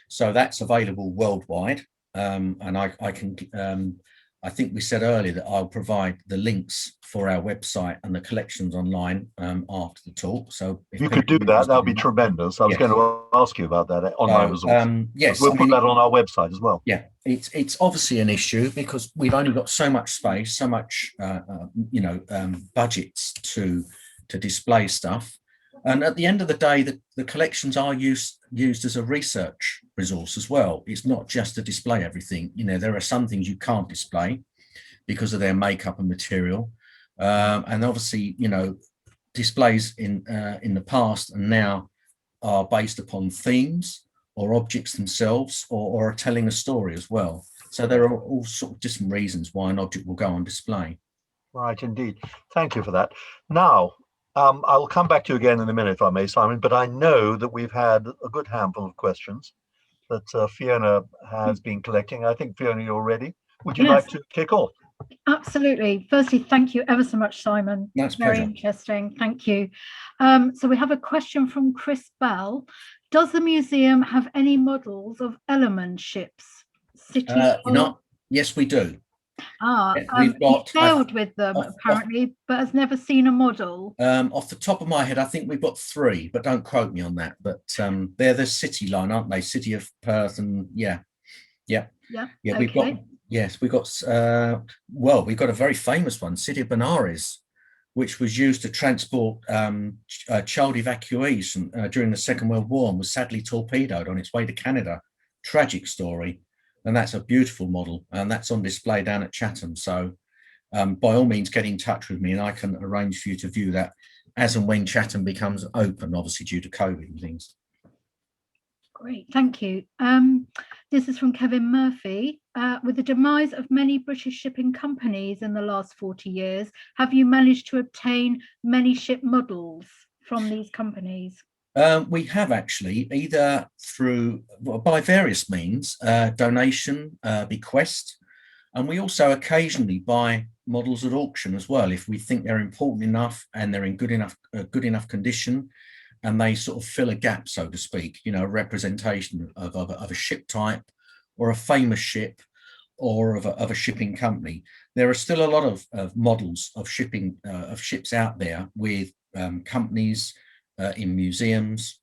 So that's available worldwide. And I can, I think we said earlier that I'll provide the links for our website and the collections online after the talk. So if you could do that, that would be tremendous. I was going to ask you about that online resources. Yes, we'll put that on our website as well. Yeah, it's obviously an issue because we've only got so much space, so much you know, budgets to display stuff. And at the end of the day, the collections are used as a research resource as well. It's not just to display everything. You know, there are some things you can't display because of their makeup and material. And obviously, you know, displays in the past and now are based upon themes or objects themselves, or are telling a story as well. So there are all sorts of different reasons why an object will go on display. Right, indeed. Thank you for that. Now, I'll come back to you again in a minute, if I may, Simon, but I know that we've had a good handful of questions that Fiona has been collecting. I think, Fiona, you're ready. Would you like to kick off? Absolutely. Firstly, thank you ever so much, Simon. That's very pleasure. Interesting. Thank you. So we have a question from Chris Bell. Does the museum have any models of Element ships? Yes, we do. We've got, he sailed with them apparently, but has never seen a model. Off the top of my head, I think we've got 3, but don't quote me on that. But they're the City line, aren't they? City of Perth, and yeah. Okay. We've got well, we've got a very famous one, City of Benares, which was used to transport child evacuees during the Second World War and was sadly torpedoed on its way to Canada. Tragic story. And that's a beautiful model, and that's on display down at Chatham. So by all means, get in touch with me and I can arrange for you to view that as and when Chatham becomes open, obviously due to COVID and things. Great, thank you. This is from Kevin Murphy. With the demise of many British shipping companies in the last 40 years, have you managed to obtain many ship models from these companies? We have actually, either through, well, by various means, donation, bequest, and we also occasionally buy models at auction as well if we think they're important enough and they're in good enough condition, and they sort of fill a gap, so to speak. You know, a representation of a ship type, or a famous ship, or of a shipping company. There are still a lot of models of shipping of ships out there with companies. In museums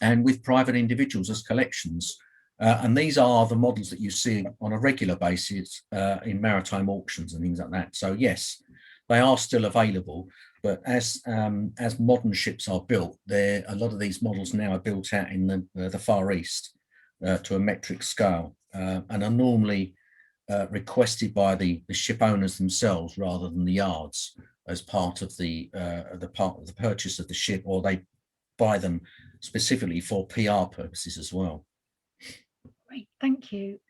and with private individuals as collections. And these are the models that you see on a regular basis in maritime auctions and things like that. So yes, they are still available, but as modern ships are built, a lot of these models now are built out in the Far East to a metric scale and are normally requested by the ship owners themselves rather than the yards, as part of the purchase of the ship, or they buy them specifically for PR purposes as well. Great, thank you.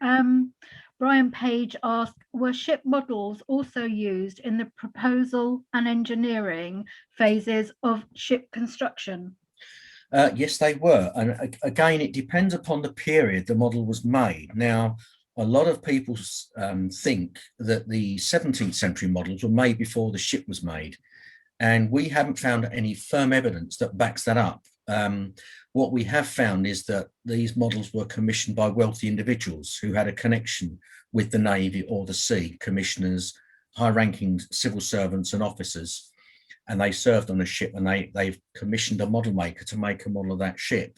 Brian Page asked, were ship models also used in the proposal and engineering phases of ship construction? Yes, they were. And again, it depends upon the period the model was made. Now, a lot of people think that the 17th century models were made before the ship was made, and we haven't found any firm evidence that backs that up. What we have found is that these models were commissioned by wealthy individuals who had a connection with the Navy or the sea, commissioners, high-ranking civil servants and officers, and they served on a ship, and they've commissioned a model maker to make a model of that ship.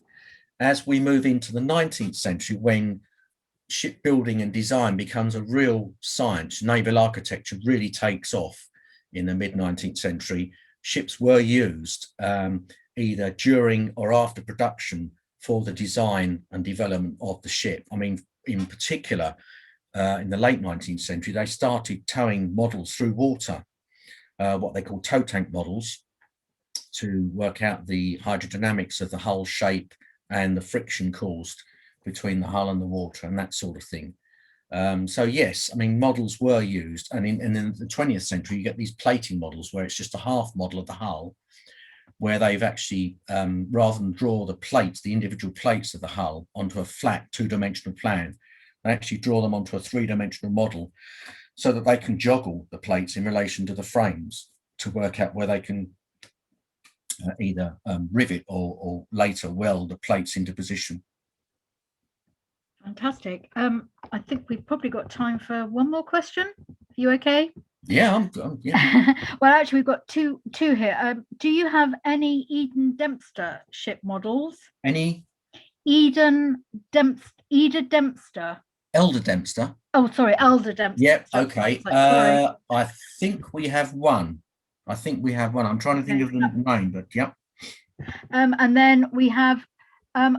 As we move into the 19th century, when shipbuilding and design becomes a real science, naval architecture really takes off in the mid-19th century, ships were used either during or after production for the design and development of the ship. I mean, in particular, in the late 19th century, they started towing models through water, what they call tow tank models, to work out the hydrodynamics of the hull shape and the friction caused between the hull and the water and that sort of thing. So yes, I mean, models were used, and in the 20th century, you get these plating models where it's just a half model of the hull, where they've actually, rather than draw the plates, the individual plates of the hull onto a flat two-dimensional plan, they actually draw them onto a three-dimensional model so that they can joggle the plates in relation to the frames to work out where they can either rivet or later weld the plates into position. Fantastic. I think we've probably got time for one more question. Are you okay? Yeah, yeah. Well, actually, we've got two here. Do you have any Eden Dempster ship models? Any? Eda Dempster. Elder Dempster. Oh, sorry, Elder Dempster. Yep. Okay. I think we have one. I'm trying to think of the name, but yep. And then we have,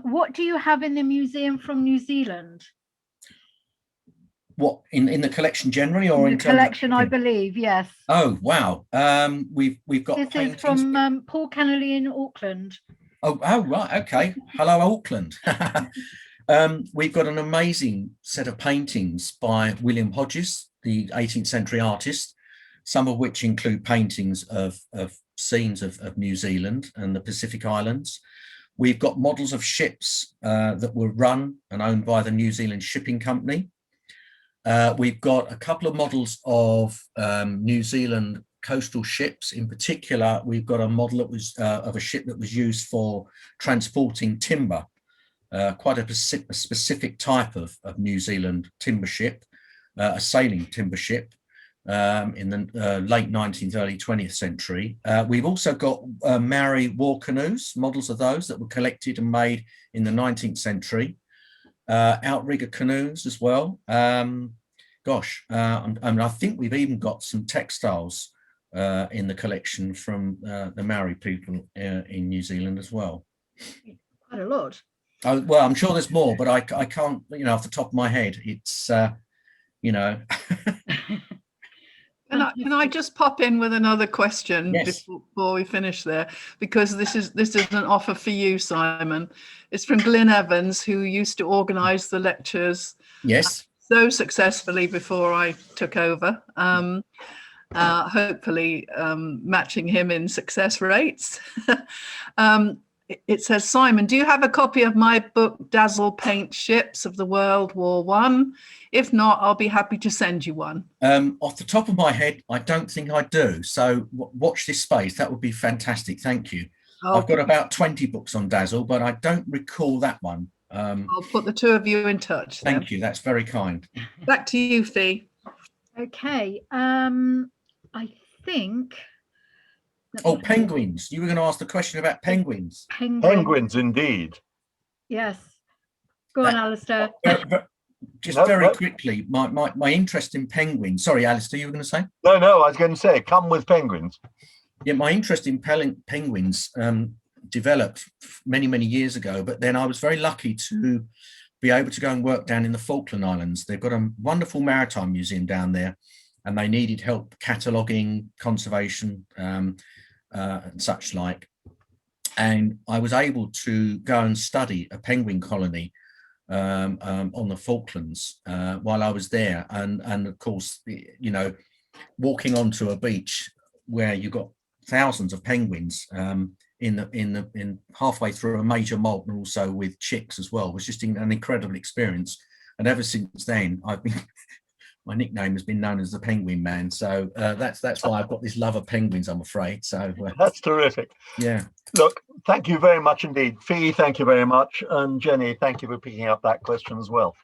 what do you have in the museum from New Zealand? What, in the collection generally, or in the collection? I believe, yes. Oh wow. We've got this paintings. Is from Paul Kennelly in Auckland. Oh right, okay. Hello, Auckland. We've got an amazing set of paintings by William Hodges, the 18th century artist, some of which include paintings of scenes of New Zealand and the Pacific Islands. We've got models of ships that were run and owned by the New Zealand Shipping Company. We've got a couple of models of New Zealand coastal ships. In particular, we've got a model that was of a ship that was used for transporting timber, quite a specific type of New Zealand timber ship, a sailing timber ship in the late 19th, early 20th century. We've also got Maori war canoes, models of those that were collected and made in the 19th century. Outrigger canoes as well. And I think we've even got some textiles in the collection from the Maori people in New Zealand as well. Quite a lot. Oh, well, I'm sure there's more, but I can't, off the top of my head. It's, Can I just pop in with another question? Yes. Before we finish there, because this is an offer for you, Simon. It's from Glyn Evans, who used to organise the lectures. Yes. So successfully before I took over. Hopefully matching him in success rates. It says, Simon, do you have a copy of my book, Dazzle Paint Ships of the World War I? If not, I'll be happy to send you one. Off the top of my head, I don't think I do. So watch this space. That would be fantastic. Thank you. I've got about 20 books on Dazzle, but I don't recall that one. I'll put the two of you in touch. Thank you. That's very kind. Back to you, Fee. Okay. I think... Oh, penguins. You were going to ask the question about penguins. Penguins, indeed. Yes. Go on, Alistair. Just very quickly, my interest in penguins. Sorry, Alistair, you were going to say? No, I was going to say, come with penguins. Yeah, my interest in penguins developed many, many years ago, but then I was very lucky to be able to go and work down in the Falkland Islands. They've got a wonderful maritime museum down there, and they needed help cataloguing, conservation, and such like. And I was able to go and study a penguin colony on the Falklands while I was there. And of course, walking onto a beach where you got thousands of penguins in halfway through a major molt, and also with chicks as well, was just an incredible experience. And ever since then, my nickname has been known as the Penguin Man. So that's why I've got this love of penguins, I'm afraid. So that's terrific. Yeah. Look, thank you very much indeed. Fee, thank you very much. And Jenny, thank you for picking up that question as well.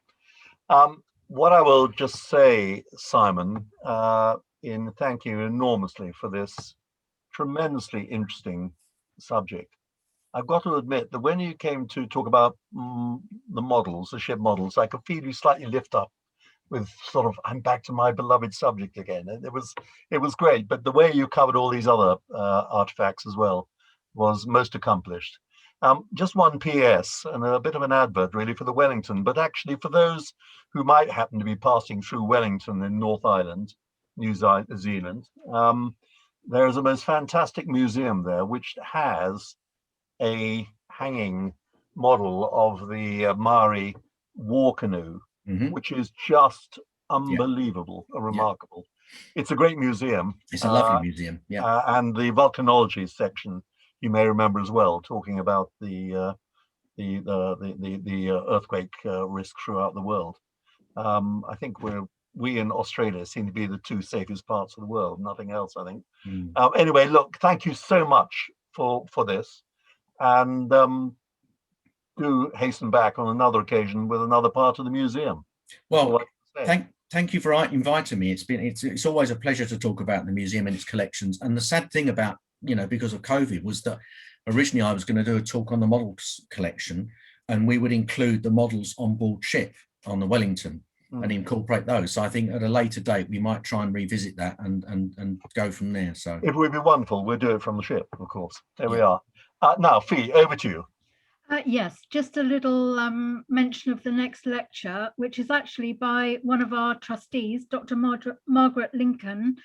What I will just say, Simon, thank you enormously for this tremendously interesting subject. I've got to admit that when you came to talk about the models, the ship models, I could feel you slightly lift up with sort of, I'm back to my beloved subject again. And it was great, but the way you covered all these other artifacts as well was most accomplished. Just one PS and a bit of an advert really for the Wellington, but actually for those who might happen to be passing through Wellington in North Island, New Zealand, there is a most fantastic museum there which has a hanging model of the Maori war canoe, which is just unbelievable, remarkable. It's a great museum. It's a lovely museum, yeah. And the volcanology section you may remember as well, talking about the earthquake risk throughout the world. I think we in Australia seem to be the two safest parts of the world, nothing else, I think. Anyway, look, thank you so much for this, and do hasten back on another occasion with another part of the museum. Well, thank you for inviting me. It's always a pleasure to talk about the museum and its collections. And the sad thing about, because of COVID, was that originally I was going to do a talk on the models collection, and we would include the models on board ship on the Wellington and incorporate those. So I think at a later date we might try and revisit that and go from there. So it would be wonderful. We'll do it from the ship, of course. There we are. Now, Fee, over to you. Yes, just a little mention of the next lecture, which is actually by one of our trustees, Dr. Margaret Lincoln,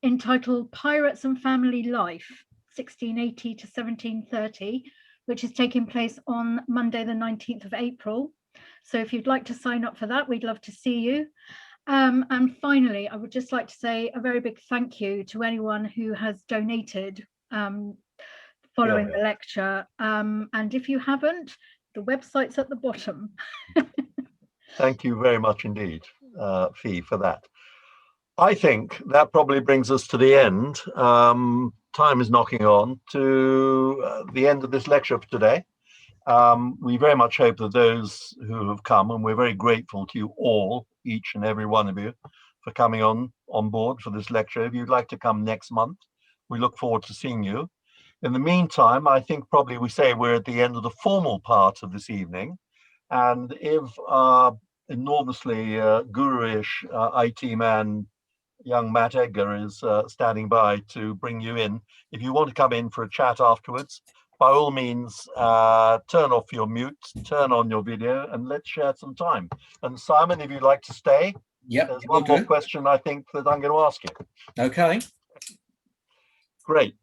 entitled Pirates and Family Life, 1680 to 1730, which is taking place on Monday, the 19th of April. So if you'd like to sign up for that, we'd love to see you. And finally, I would just like to say a very big thank you to anyone who has donated following the lecture. And if you haven't, the website's at the bottom. Thank you very much indeed, Fee, for that. I think that probably brings us to the end. Time is knocking on to the end of this lecture for today. We very much hope that those who have come, and we're very grateful to you all, each and every one of you, for coming on board for this lecture. If you'd like to come next month, we look forward to seeing you. In the meantime, I think probably we say we're at the end of the formal part of this evening. And if our enormously guru-ish IT man, young Matt Edgar, is standing by to bring you in, if you want to come in for a chat afterwards, by all means, turn off your mute, turn on your video, and let's share some time. And Simon, if you'd like to stay, there's one more question I think that I'm going to ask you. Okay. Great.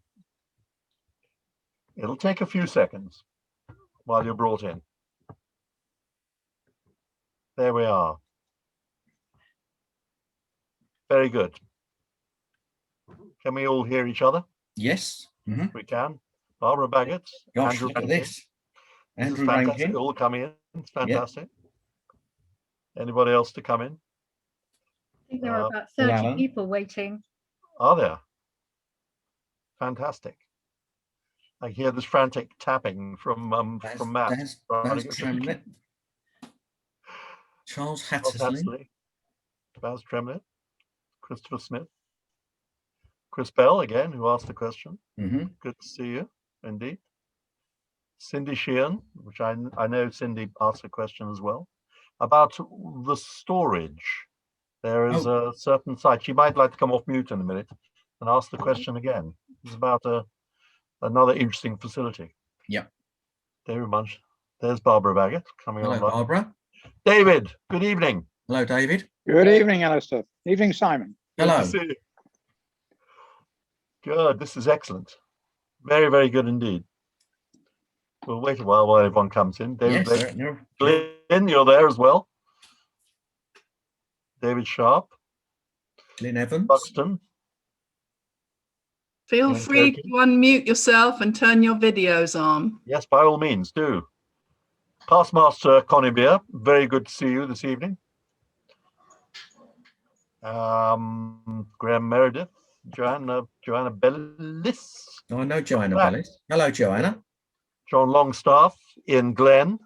It'll take a few seconds while you're brought in. There we are. Very good. Can we all hear each other? Yes. We can. Barbara Baggett. Gosh, Andrew look at Rankin. this. Andrew Fantastic. Rankin. All coming in. It's fantastic. Anybody else to come in? I think there are about 30 people waiting. Are there? Fantastic. I hear this frantic tapping from Matt. Charles Hattersley. Baz Tremlett. Christopher Smith. Chris Bell again, who asked the question. Good to see you, indeed. Cindy Sheehan, which I know Cindy asked a question as well, about the storage. There is a certain site. She might like to come off mute in a minute and ask the question again. It's about another interesting facility. Yeah. Very much. There's Barbara Baggett coming on. Hello, Barbara. David, good evening. Hello, David. Good evening, Alistair. Evening, Simon. Hello. Good to see you. Good. This is excellent. Very, very good indeed. We'll wait a while everyone comes in. David, Glyn, you're there as well. David Sharp. Glyn Evans. Buxton. Feel free to unmute yourself and turn your videos on. Yes, by all means, do. Past Master Conybeare, very good to see you this evening. Graham Meredith, Joanna Bellis. Oh, I know Joanna Bellis. Hello, Joanna. John Longstaff, Ian Glenn.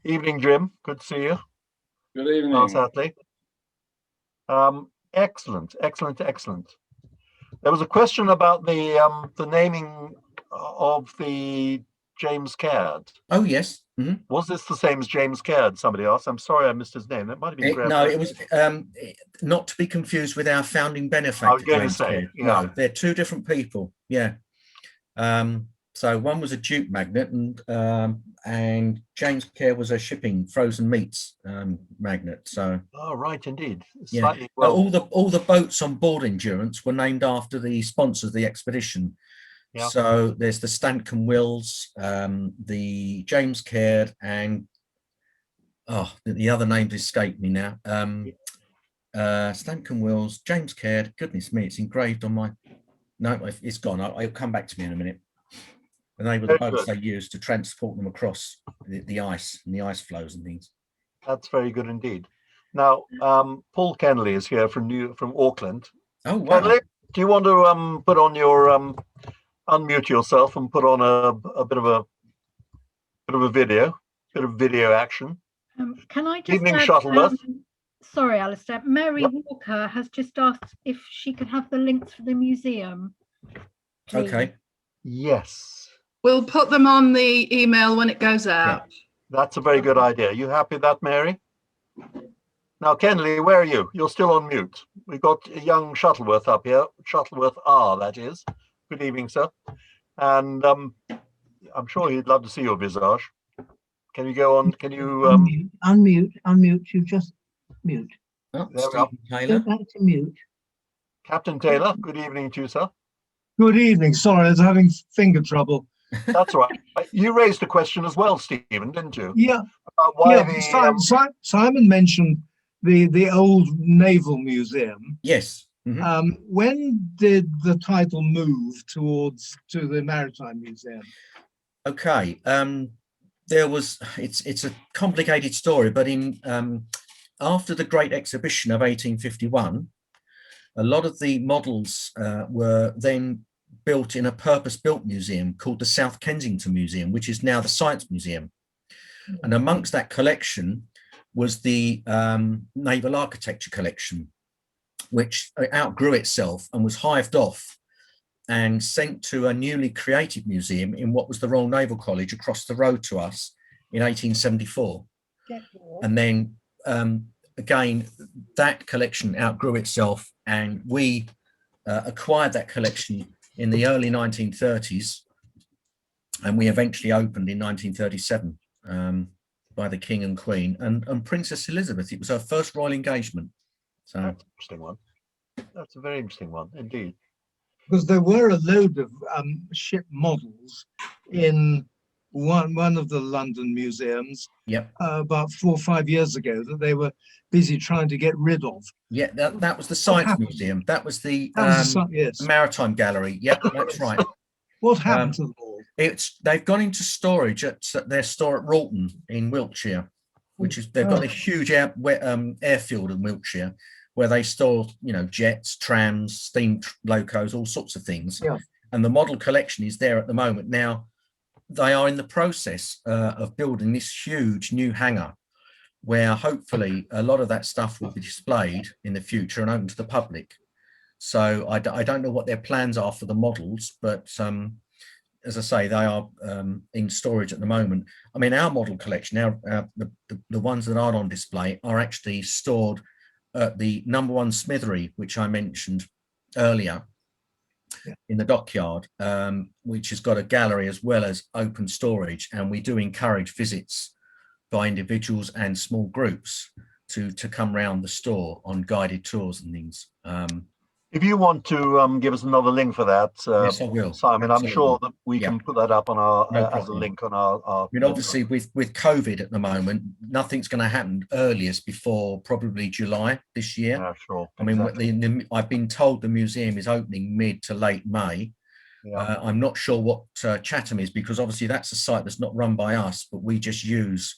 Evening, Jim. Good to see you. Good evening. Lars Hatley. Excellent. There was a question about the naming of the James Caird. Oh, yes. Was this the same as James Caird? Somebody asked. I'm sorry I missed his name. That might have been Graham. No, it was not to be confused with our founding benefactor. I was going to say, no, they're two different people. Yeah. So one was a jute magnet, and James Caird was a shipping frozen meats magnet. So. Oh, right, indeed. Yeah. All the boats on board Endurance were named after the sponsors of the expedition. Yeah. So there's the Stanton Wills, the James Caird, and the other names escape me now. Stanton Wills, James Caird. Goodness me, it's engraved on my No, it's gone. It'll come back to me in a minute. And they were Very the boats good. they used to transport them across the ice and the ice flows and things. That's very good indeed. Now, Paul Kenley is here from Auckland. Oh, wow. Kenley, do you want to put on your unmute yourself and put on a bit of video action? Can I just Evening, add, Shuttleworth. sorry, Alistair. Mary Yep. Walker has just asked if she could have the links for the museum. Please. Okay. Yes, We'll put them on the email when it goes out. that's a very good idea. You happy with that, Mary? Now, Kenley, where are you? You're still on mute. We've got young Shuttleworth up here. Shuttleworth R, that is. Good evening, sir. And I'm sure he'd love to see your visage. Can you go on? Can you unmute? You just mute. Oh, There we are. Stephen Go Taylor. back to mute. Captain Taylor, good evening to you, sir. Good evening. Sorry, I was having finger trouble. That's all right. You raised a question as well, Stephen, didn't you? Yeah, Why yeah. the Simon mentioned the old naval museum. Yes. Mhm. When did the title move to the Maritime Museum? Okay. It's a complicated story, but in after the Great Exhibition of 1851, a lot of the models were then built in a purpose-built museum called the South Kensington Museum, which is now the Science Museum. And amongst that collection was the Naval Architecture collection, which outgrew itself and was hived off and sent to a newly created museum in what was the Royal Naval College across the road to us in 1874. And then again, that collection outgrew itself, and we acquired that collection in the early 1930s, and we eventually opened in 1937 by the King and Queen and Princess Elizabeth. It was her first royal engagement. So that's an interesting one. That's a very interesting one indeed. Because there were a load of ship models in one of the London museums. Yep. About 4 or 5 years ago that they were busy trying to get rid of. Yeah, that was the Science Museum. That was the Yes. Maritime Gallery. Yep, that's right. What happened to them all? They've gone into storage at their store at Wroughton in Wiltshire, which is they've got a huge airfield in Wiltshire where they store, jets, trams, steam locos, all sorts of things. Yeah. And the model collection is there at the moment. Now, they are in the process of building this huge new hangar where hopefully a lot of that stuff will be displayed in the future and open to the public. So I don't know what their plans are for the models, but as I say, they are in storage at the moment. I mean, our model collection, the ones that aren't on display are actually stored at the #1 smithery, which I mentioned earlier, in the Dockyard, which has got a gallery as well as open storage. And we do encourage visits by individuals and small groups to come round the store on guided tours and things. If you want to give us another link for that, Yes, I will. Simon, I'm sure that we Yeah. can put that up on our No as a problem. link on our. I mean, obviously with COVID at the moment, nothing's going to happen earliest before probably July this year. Yeah, sure. I mean, exactly. I've been told the museum is opening mid to late May. Yeah. I'm not sure what Chatham is, because obviously that's a site that's not run by us, but we just use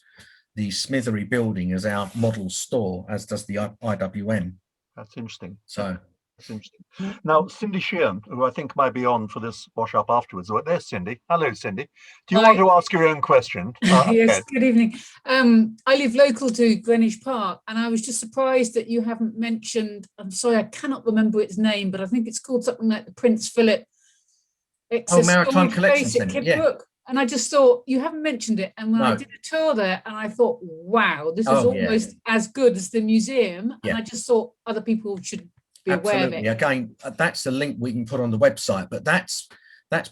the Smithery building as our model store, as does the IWM. That's interesting. So That's interesting. Now, Cindy Sheehan, who I think might be on for this wash up afterwards. Oh, there's Cindy. Hello, Cindy. Do you want to ask your own question? Yes, good evening. I live local to Greenwich Park, and I was just surprised that you haven't mentioned, I'm sorry, I cannot remember its name, but I think it's called something like the Prince Philip. It's a Maritime Collection basic Centre, kid yeah. book. And I just thought, you haven't mentioned it. And when I No. did a tour there, and I thought, wow, this is Oh, yeah. almost as good as the museum. Yeah. And I just thought other people should be aware of absolutely. it. Again, that's a link we can put on the website, but that's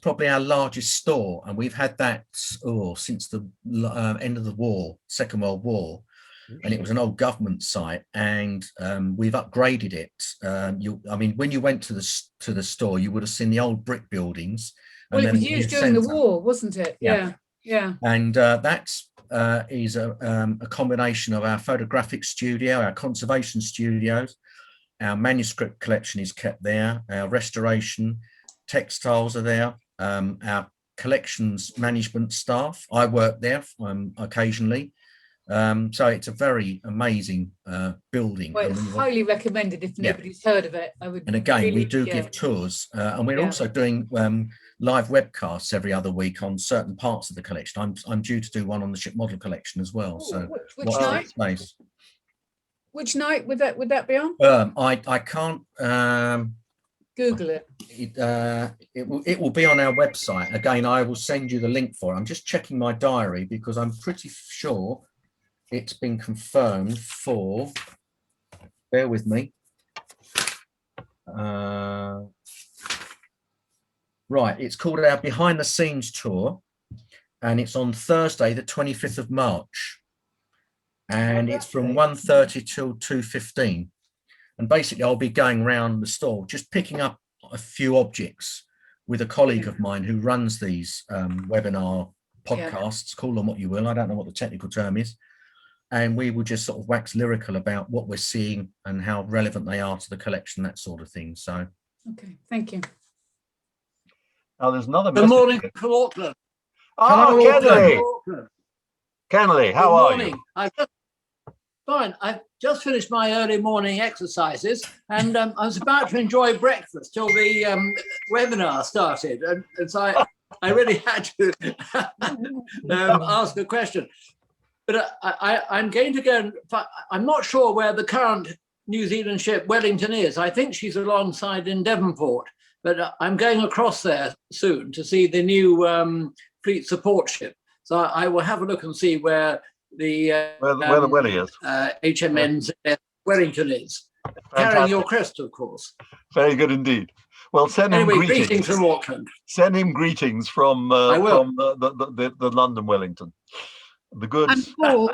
probably our largest store, and we've had that since the end of the war, Second World War, and it was an old government site, and we've upgraded it. I mean, when you went to the store, you would have seen the old brick buildings. Well, it then was the used new during the centre. war, wasn't it? Yeah. Yeah. And that is a combination of our photographic studio, our conservation studios, our manuscript collection is kept there, our restoration, textiles are there. Our collections management staff, I work there occasionally. So it's a very amazing building. Well, And it's we want- highly recommended if Yeah. nobody's heard of it. I would. and again, we really, do yeah. give tours, and we're Yeah. also doing live webcasts every other week on certain parts of the collection. I'm due to do one on the ship model collection as well. Ooh, So which watch night? this space. Which night would that be on? I can't. Google it. It will be on our website. Again, I will send you the link for it. I'm just checking my diary because I'm pretty sure it's been confirmed for. Bear with me. Right, it's called our behind the scenes tour, and it's on Thursday, the 25th of March, and it's from 1:30 till 2:15. And basically, I'll be going around the store, just picking up a few objects with a colleague of mine who runs these webinar podcasts, call them what you will. I don't know what the technical term is. And we will just sort of wax lyrical about what we're seeing and how relevant they are to the collection, that sort of thing. So, Okay, thank you. Now there's another Good message morning here. from Auckland. Oh, Hello, Kenley. Auckland. Kenley, how Good are morning. you? Fine. I've just finished my early morning exercises, and I was about to enjoy breakfast till the webinar started, and so I really had to ask a question. But I'm going to go. I'm not sure where the current New Zealand ship Wellington is. I think she's alongside in Devonport, but I'm going across there soon to see the new fleet support ship. So I will have a look and see where the Where the Welly is. HMN's Wellington is. Carrying Fantastic. your crest, of course. Very good indeed. Well, send him Anyway, greetings. greetings from Auckland. Send him greetings from I will. the London Wellington. The goods. And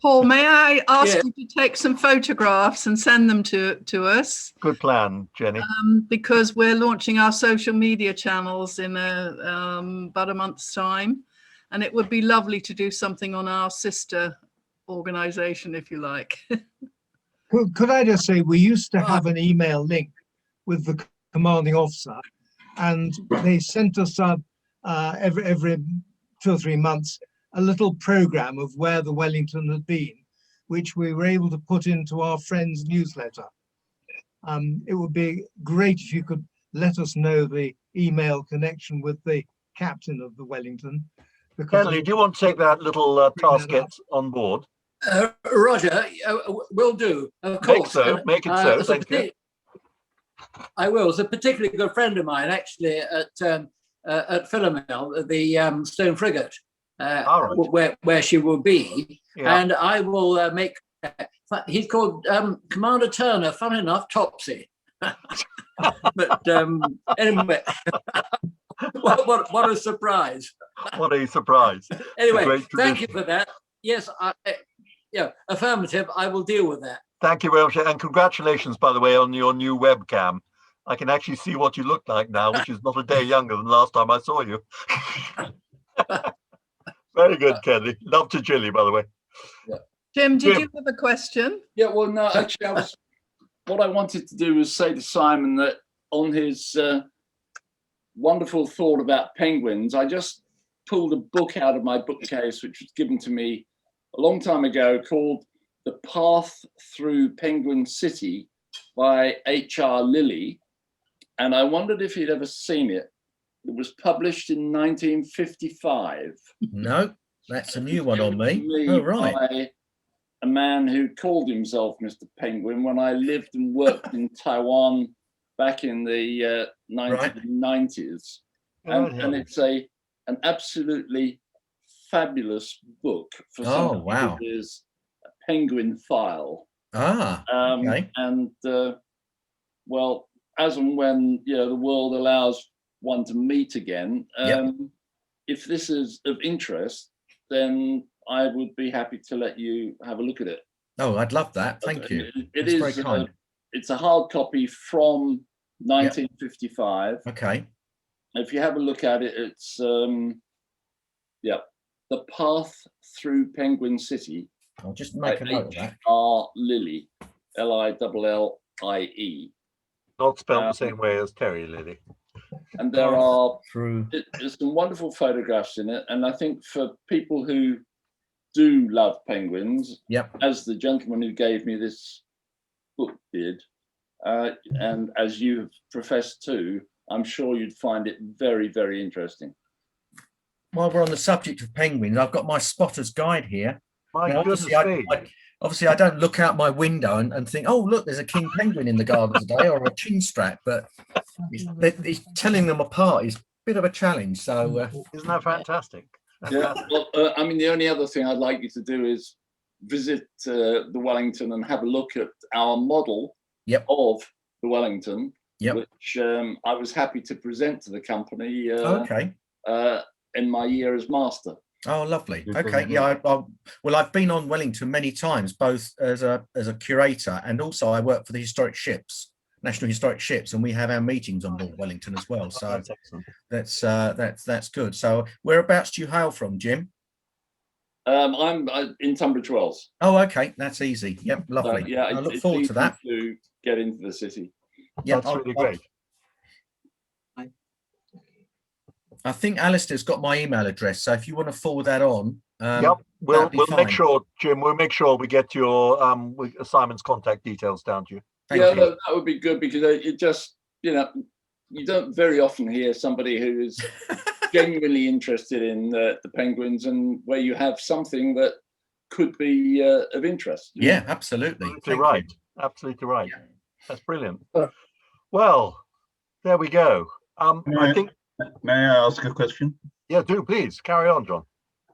Paul, may I ask Yeah. you to take some photographs and send them to us? Good plan, Jenny. Because we're launching our social media channels in about a month's time. And it would be lovely to do something on our sister organization, if you like. Could I just say, we used to have an email link with the commanding officer, and they sent us every 2 or 3 months a little program of where the Wellington had been, which we were able to put into our friends' newsletter. It would be great if you could let us know the email connection with the captain of the Wellington. Kenley, do you want to take that little taskette on board? Roger, will do, of course. Make it so, thank you. I will. It's a particularly good friend of mine, actually, at Philomel, the stone frigate, where she will be. Yeah. And I will make, he's called Commander Turner, fun enough, Topsy. But anyway, what a surprise. What a surprise. Anyway, thank you for that. Yes, affirmative, I will deal with that. Thank you very much. And congratulations, by the way, on your new webcam. I can actually see what you look like now, which is not a day younger than last time I saw you. Very good, Kenley. Love to Jilly, by the way. Yeah. Jim, did you have a question? Yeah, well, no, actually, what I wanted to do was say to Simon that on his wonderful thought about penguins, I just pulled a book out of my bookcase, which was given to me a long time ago, called The Path Through Penguin City by H.R. Lilly. And I wondered if he'd ever seen it. It was published in 1955. No, that's a new one on me. Oh, right. By a man who called himself Mr. Penguin when I lived and worked in Taiwan back in the 1990s. And it's an absolutely fabulous book for someone who is a penguin file. Okay. And well, as and when the world allows one to meet again, if this is of interest, then I would be happy to let you have a look at it. Oh, I'd love that. Thank you. It's very kind. It's a hard copy from 1955. Okay. If you have a look at it, it's The Path Through Penguin City. I'll just make a note of that. R. Lilly, Lillie. Not spelled the same way as Terry Lilly. and there are through. There's some wonderful photographs in it. And I think for people who do love penguins, Yep. as the gentleman who gave me this book did, and as you have professed too, I'm sure you'd find it very, very interesting. While we're on the subject of penguins, I've got my spotter's guide here. My Now, goodness me. obviously, I don't look out my window and think, oh, look, there's a king penguin in the garden today, or a chin strap. But it's telling them apart is a bit of a challenge. So Isn't that fantastic? Yeah, well, I mean, the only other thing I'd like you to do is visit the Wellington and have a look at our model of the Wellington, which I was happy to present to the company in my year as master. Oh, lovely. Okay, yeah. Well, I've been on Wellington many times, both as a curator and also I work for the historic ships, National Historic Ships, and we have our meetings on board Wellington as well. So that's good. So whereabouts do you hail from, Jim? I'm in Tunbridge Wells. Oh, okay, that's easy. Yep, lovely. Yeah, I look forward to that. To get into the city. Yeah, that's really great. I think Alistair's got my email address, so if you want to forward that on, we'll make sure, Jim. We'll make sure we get your Simon's contact details down to you. Thank you. That would be good, because it just, you don't very often hear somebody who is genuinely interested in the penguins, and where you have something that could be of interest. Yeah, absolutely. Absolutely right. Absolutely right. Yeah. That's brilliant. Well, there we go. May I ask a question? Yeah, do please carry on, John.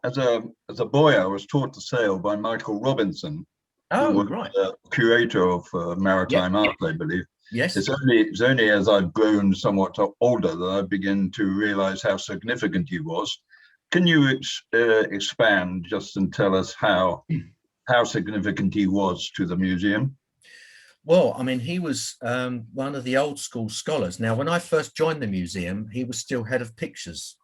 As a boy, I was taught to sail by Michael Robinson. Oh, who was right. Curator of Maritime Art, I believe. Yes. It's only as I've grown somewhat older that I begin to realise how significant he was. Can you expand just and tell us how significant he was to the museum? Well, I mean, he was one of the old school scholars. Now, when I first joined the museum, he was still head of pictures,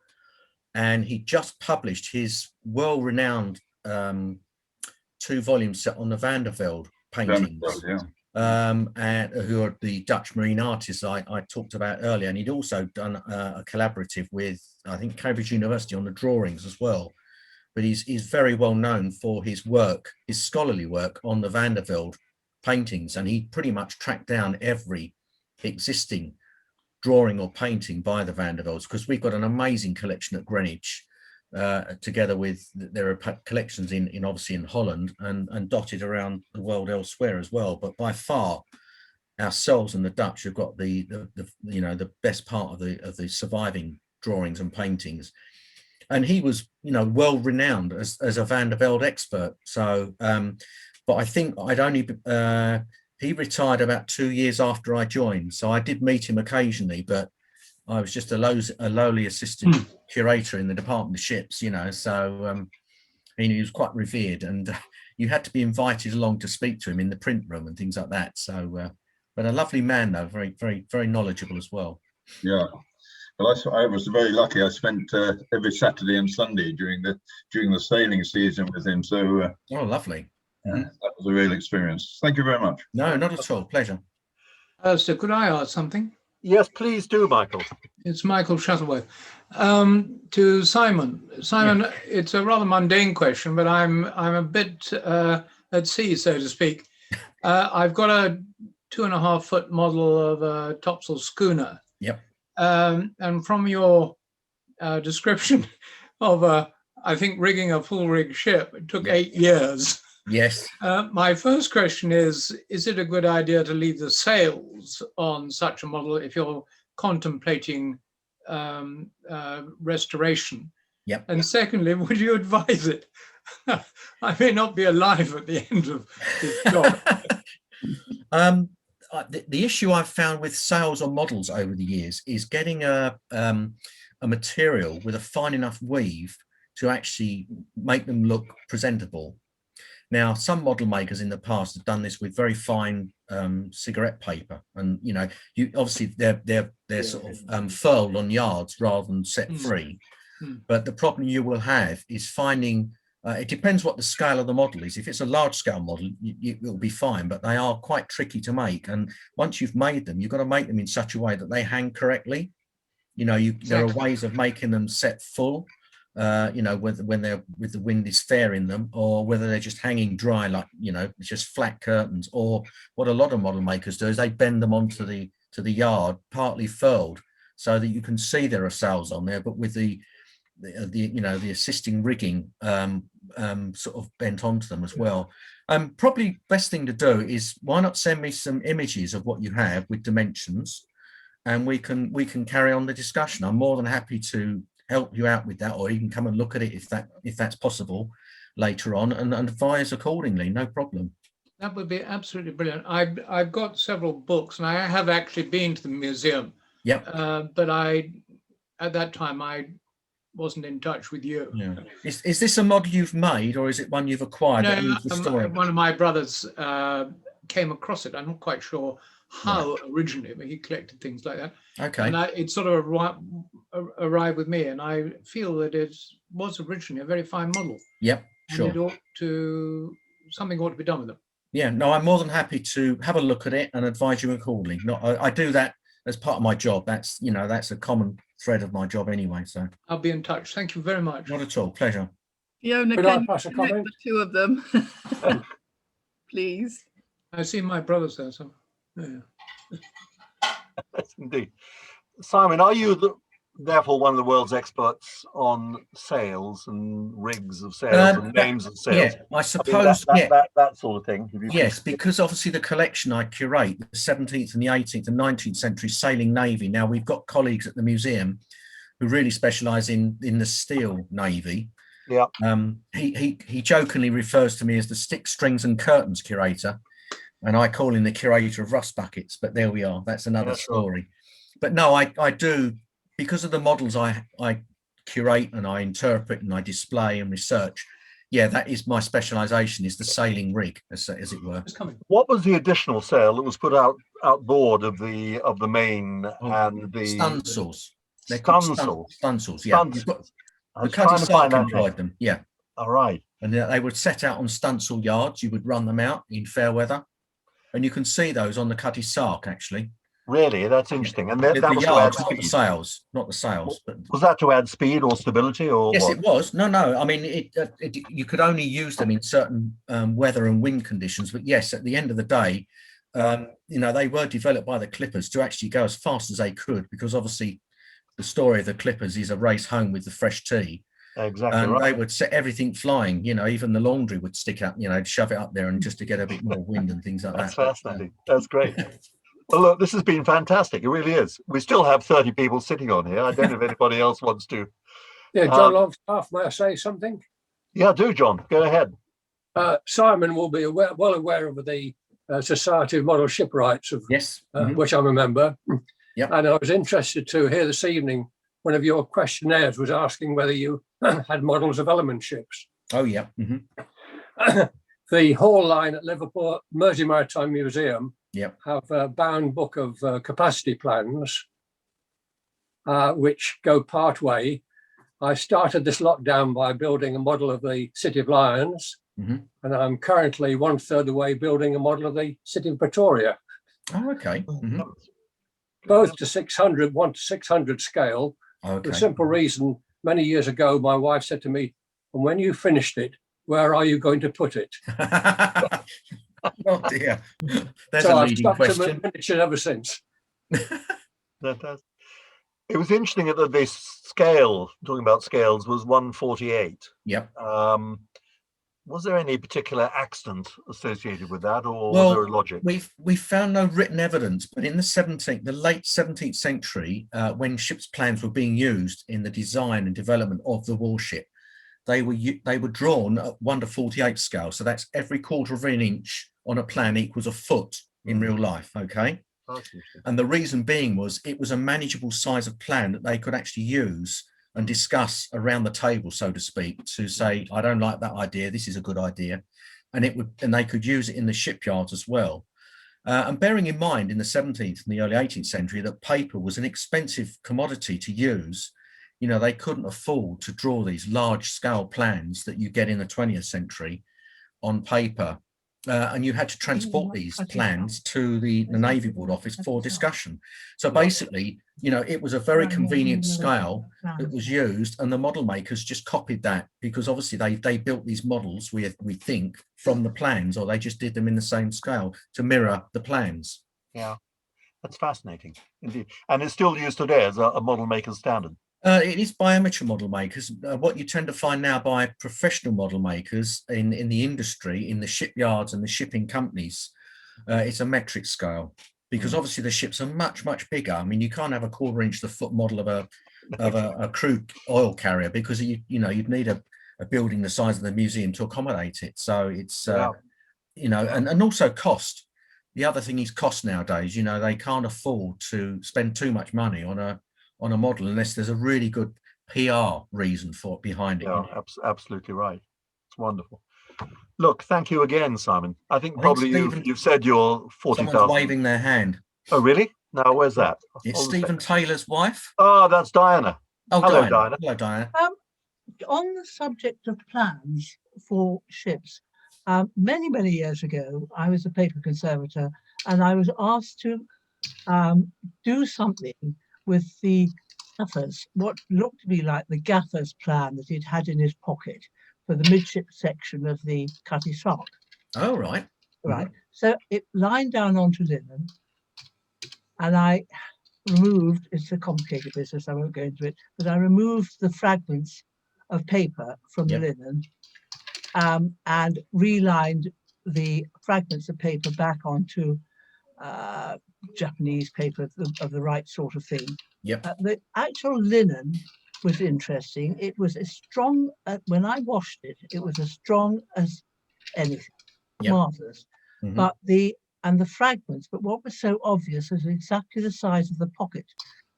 and he just published his world-renowned 2-volume set on the Van der Velde paintings, and who are the Dutch marine artists I talked about earlier. And he'd also done a collaborative with, I think, Cambridge University on the drawings as well. But he's very well known for his work, his scholarly work on the Van der Velde paintings, and he pretty much tracked down every existing drawing or painting by the Van der Veldes, because we've got an amazing collection at Greenwich, together with, there are collections in obviously in Holland and dotted around the world elsewhere as well. But by far, ourselves and the Dutch have got the best part of the surviving drawings and paintings. And he was, well renowned as a Van der Velde expert. So, but I think he retired about 2 years after I joined. So I did meet him occasionally, but I was just a lowly assistant curator in the Department of Ships, so he was quite revered, and you had to be invited along to speak to him in the print room and things like that. So, but a lovely man though, very, very, very knowledgeable as well. Yeah. Well, I was very lucky. I spent every Saturday and Sunday during the sailing season with him. So, oh, lovely. That was a real experience. Thank you very much. No, not at all. Pleasure. So could I ask something? Yes, please do, Michael. It's Michael Shuttleworth. To Simon. Simon, it's a rather mundane question, but I'm a bit at sea, so to speak. I've got a 2.5-foot model of a topsail schooner. Yep. And from your description of I think rigging a full rig ship, it took 8 years. Yes. My first question is it a good idea to leave the sails on such a model if you're contemplating restoration? Yep. And secondly, would you advise it? I may not be alive at the end of this job. The issue I've found with sails on models over the years is getting a material with a fine enough weave to actually make them look presentable. Now, some model makers in the past have done this with very fine cigarette paper, and you obviously they're sort of furled on yards rather than set free. But the problem you will have is finding. It depends what the scale of the model is. If it's a large scale model, it'll be fine, but they are quite tricky to make. And once you've made them, you've got to make them in such a way that they hang correctly. You know, there are Exactly. ways of making them set full, you know, when they're with the wind is fair in them, or whether they're just hanging dry, like, you know, it's just flat curtains. Or what a lot of model makers do is they bend them onto the yard, partly furled, so that you can see there are sails on there, but with the you know, the assisting rigging sort of bent onto them as well. Probably best thing to do is, why not send me some images of what you have with dimensions, and we can carry on the discussion. I'm more than happy to help you out with that, or you can come and look at it if that's possible later on, and advise accordingly. No problem. That would be absolutely brilliant. I've got several books, and I have actually been to the museum. Yep. But at that time I wasn't in touch with you. Yeah. Is this a model you've made, or is it one you've acquired? No, one of my brothers came across it. I'm not quite sure how originally, but he collected things like that. Okay. And it sort of arrived with me, and I feel that it was originally a very fine model. Yep, sure. And something ought to be done with them. Yeah, no, I'm more than happy to have a look at it and advise you accordingly. I do that as part of my job. That's, you know, that's a common thread of my job anyway. So I'll be in touch. Thank you very much. Not at all. Pleasure. Fiona, Could I can you pass a connect comment? the two of them, please? I see my brothers there, so yeah. Yes, indeed. Simon, are you therefore one of the world's experts on sails and rigs of sails and names of sails? Yeah, I suppose. That sort of thing. Yes, because obviously the collection I curate, the 17th and the 18th and 19th century sailing navy. Now, we've got colleagues at the museum who really specialise in the steel navy. Yeah. He jokingly refers to me as the sticks, strings and curtains curator, and I call him the curator of rust buckets. But there we are. That's another story. But no, I do, because of the models I curate and I interpret and I display and research. Yeah, that is my specialisation, is the sailing rig, as it were. What was the additional sail that was put outboard of the main and the stunsails? They're stunsails. Stunsails, yeah. The Cuddy Sark employed them, yeah. All right. And they would set out on stunsail yards. You would run them out in fair weather, and you can see those on the Cuddy Sark actually. Really, that's interesting. And that was yards, to add speed. not the sails. But was that to add speed or stability, or yes, what? it was. No. I mean, you could only use them in certain weather and wind conditions. But yes, at the end of the day, you know, they were developed by the clippers to actually go as fast as they could, because obviously the story of the clippers is a race home with the fresh tea. Exactly. And right. they would set everything flying. You know, even the laundry would stick up. You know, shove it up there, and just to get a bit more wind and things like That's that. That's fascinating. That's great. Well, look, this has been fantastic. It really is. We still have 30 people sitting on here. I don't know if anybody else wants to. Yeah, John Longstaff, may I say something? Yeah, do, John. Go ahead. Simon will be well aware of the Society of Model Shipwrights, of which I'm a member. Yep. And I was interested to hear this evening, one of your questionnaires was asking whether you had models of element ships. Oh, yeah. The Hall line at Liverpool Mersey Maritime Museum have a bound book of capacity plans, which go part way. I started this lockdown by building a model of the City of Lions, and I'm currently 1/3 the way building a model of the City of Pretoria. Oh, okay. Both to 600, 1:600 scale. Okay. For the simple reason, many years ago, my wife said to me, "And when you finished it, where are you going to put it?" Oh dear. There's so a I've leading stuck question. to miniature ever since. It was interesting that the scale, talking about scales, was 1/48. Yep. Was there any particular accident associated with that, or was there a logic? We found no written evidence, but in the late 17th century, when ships' plans were being used in the design and development of the warship, they were drawn at 1/48 scale. So that's every 1/4 of an inch on a plan equals a foot in real life. Okay. And the reason being was it was a manageable size of plan that they could actually use and discuss around the table, so to speak, to say, I don't like that idea, this is a good idea. And they could use it in the shipyards as well. And bearing in mind in the 17th and the early 18th century that paper was an expensive commodity to use, you know, they couldn't afford to draw these large scale plans that you get in the 20th century on paper and you had to transport these plans to the Navy Board office for discussion. So basically, you know, it was a very convenient scale that was used, and the model makers just copied that, because obviously they built these models, we think, from the plans, or they just did them in the same scale to mirror the plans. Yeah, that's fascinating indeed. And it's still used today as a model maker's standard. It is by amateur model makers. What you tend to find now by professional model makers in the industry, in the shipyards and the shipping companies, it's a metric scale, because obviously the ships are much bigger. I mean, you can't have a 1/4 inch to the foot model of a crude oil carrier, because you'd need a building the size of the museum to accommodate it. So it's you know, and also cost. The other thing is cost nowadays. You know, they can't afford to spend too much money on a model unless there's a really good PR reason behind it. Yeah, absolutely right. It's wonderful. Look, thank you again, Simon. I think probably you've said you're 40,000. Someone's waving their hand. Oh, really? No, where's that? It's Stephen Taylor's wife. Oh, that's Diana. Oh, hello, Diana. Hello, Diana. On the subject of plans for ships, many years ago, I was a paper conservator, and I was asked to do something with the gaffers, what looked to be like the gaffer's plan that he'd had in his pocket for the midship section of the Cutty Sark. Oh, right. Right. So it lined down onto linen, and I removed, it's a complicated business, I won't go into it, but I removed the fragments of paper from the linen and relined the fragments of paper back onto Japanese paper of the right sort of thing. The actual linen was interesting. It was as strong, when I washed it, it was as strong as anything. Marvelous. But the fragments, but what was so obvious is exactly the size of the pocket.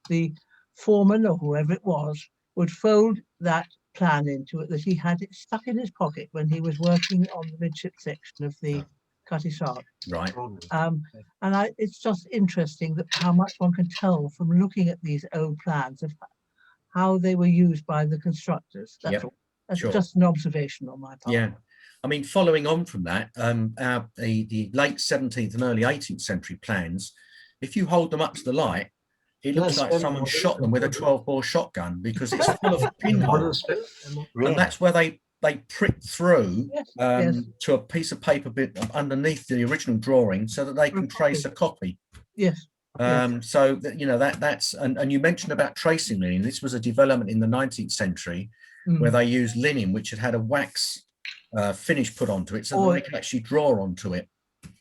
The foreman, or whoever it was, would fold that plan into it, that he had it stuck in his pocket when he was working on the midship section of the Cutty Sark. Right. And it's just interesting that how much one can tell from looking at these old plans of how they were used by the constructors. That's all. That's just an observation on my part. Yeah. I mean, following on from that, the late 17th and early 18th century plans, if you hold them up to the light, it looks like someone shot them with a 12-bore shotgun, because it's full of pinholes. And that's where they prick through to a piece of paper bit underneath the original drawing, so that they can trace a copy. Yes. So that, you know, that's and you mentioned about tracing linen. This was a development in the 19th century where they used linen which had had a wax finish put onto it, so that they could actually draw onto it.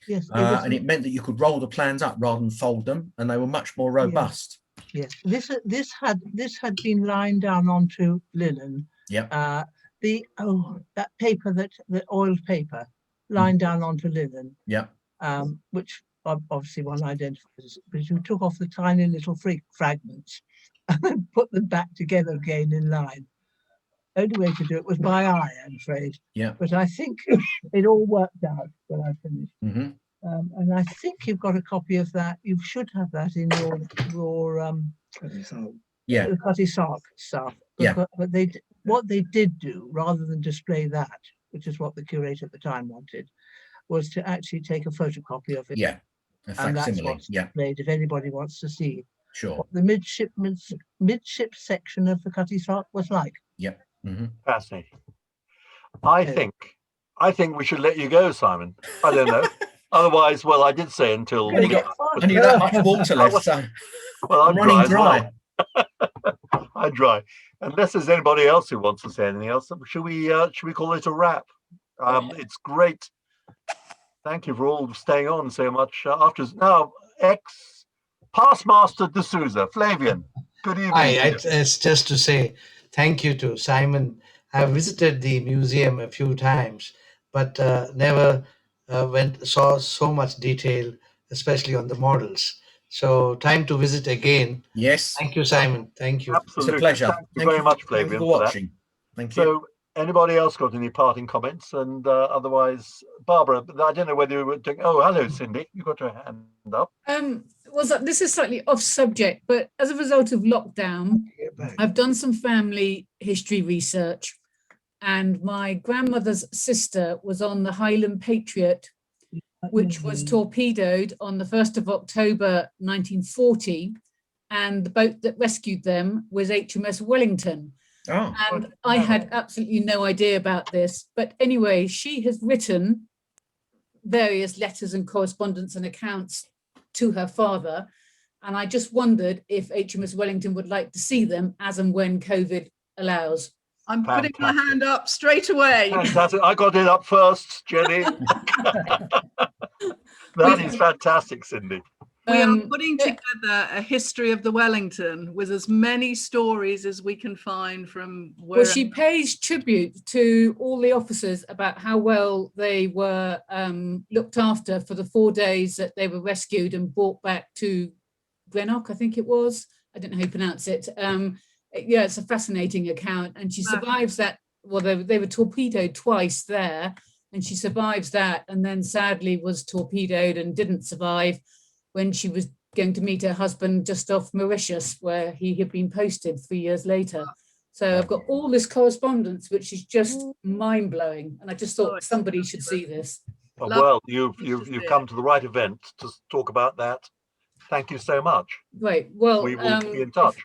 Yes, and it meant that you could roll the plans up rather than fold them, and they were much more robust. Yes, this had been lined down onto linen. Yeah. That paper, the oiled paper, lined down onto linen. Yeah. Which obviously one identifies, but you took off the tiny little fragments and put them back together again in line. Only way to do it was by eye, I'm afraid. Yeah. But I think it all worked out when I finished. And I think you've got a copy of that. You should have that in your the Cutty Sark stuff. But what they did do, rather than display that, which is what the curator at the time wanted, was to actually take a photocopy of it. Yeah. And that's what's displayed if anybody wants to see what the midship section of the Cutty Sark was like. Yeah. Fascinating. I think we should let you go, Simon. I don't know. Otherwise, well, I did say until and you got that much water left, so well, I'm running dry. Well. I'm dry. Unless there's anybody else who wants to say anything else, should we call it a wrap? It's great. Thank you for all staying on so much. After now, Past Master D'Souza, Flavian. Good evening. Hi, it's just to say thank you to Simon. I've visited the museum a few times, but never saw so much detail, especially on the models. So time to visit again. Yes. Thank you, Simon. Thank you. Absolutely. It's a pleasure. Thank you very much, Flavian, for watching. Thank you. So, anybody else got any parting comments? And otherwise, Barbara, I don't know whether you were doing. Oh, hello, Cindy. You got your hand up. This is slightly off subject, but as a result of lockdown, I've done some family history research, and my grandmother's sister was on the Highland Patriot which was torpedoed on the 1st of October 1940, and the boat that rescued them was HMS Wellington. Oh. And I had absolutely no idea about this, but anyway, she has written various letters and correspondence and accounts to her father, and I just wondered if HMS Wellington would like to see them as and when COVID allows. I'm putting my hand up straight away. Fantastic. I got it up first, Jenny. That is fantastic, Cindy. We are putting together a history of the Wellington with as many stories as we can find from where. Well, she pays tribute to all the officers about how well they were looked after for the 4 days that they were rescued and brought back to Greenock, I think it was. I don't know how you pronounce it. Yeah, it's a fascinating account, and she survives that. Well, they were torpedoed twice there, and she survives that, and then sadly was torpedoed and didn't survive when she was going to meet her husband just off Mauritius, where he had been posted 3 years later. So I've got all this correspondence, which is just mind-blowing, and I just thought somebody should see this. Well, you've come to the right event to talk about that. Thank you so much. Great. Well, we will be in touch.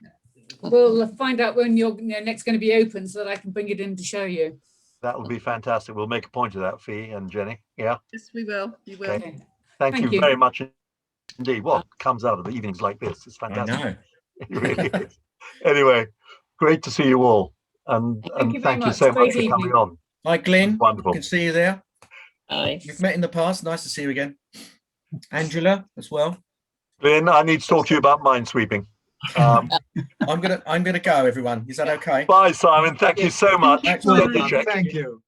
We'll find out when you're next going to be open so that I can bring it in to show you. That would be fantastic. We'll make a point of that, Fee and Jenny. Yeah. Yes, we will. You will. Okay. Thank you very much indeed. What comes out of evenings like this is fantastic. I know. It really is. Anyway, great to see you all, and thank you so much for coming on. Hi, Glyn. Wonderful. Good to see you there. Hi. We've met in the past. Nice to see you again. Angela as well. Glyn, I need to talk to you about minesweeping. I'm gonna go, everyone. Is that okay? Bye, Simon. Thank you so much. Thank you.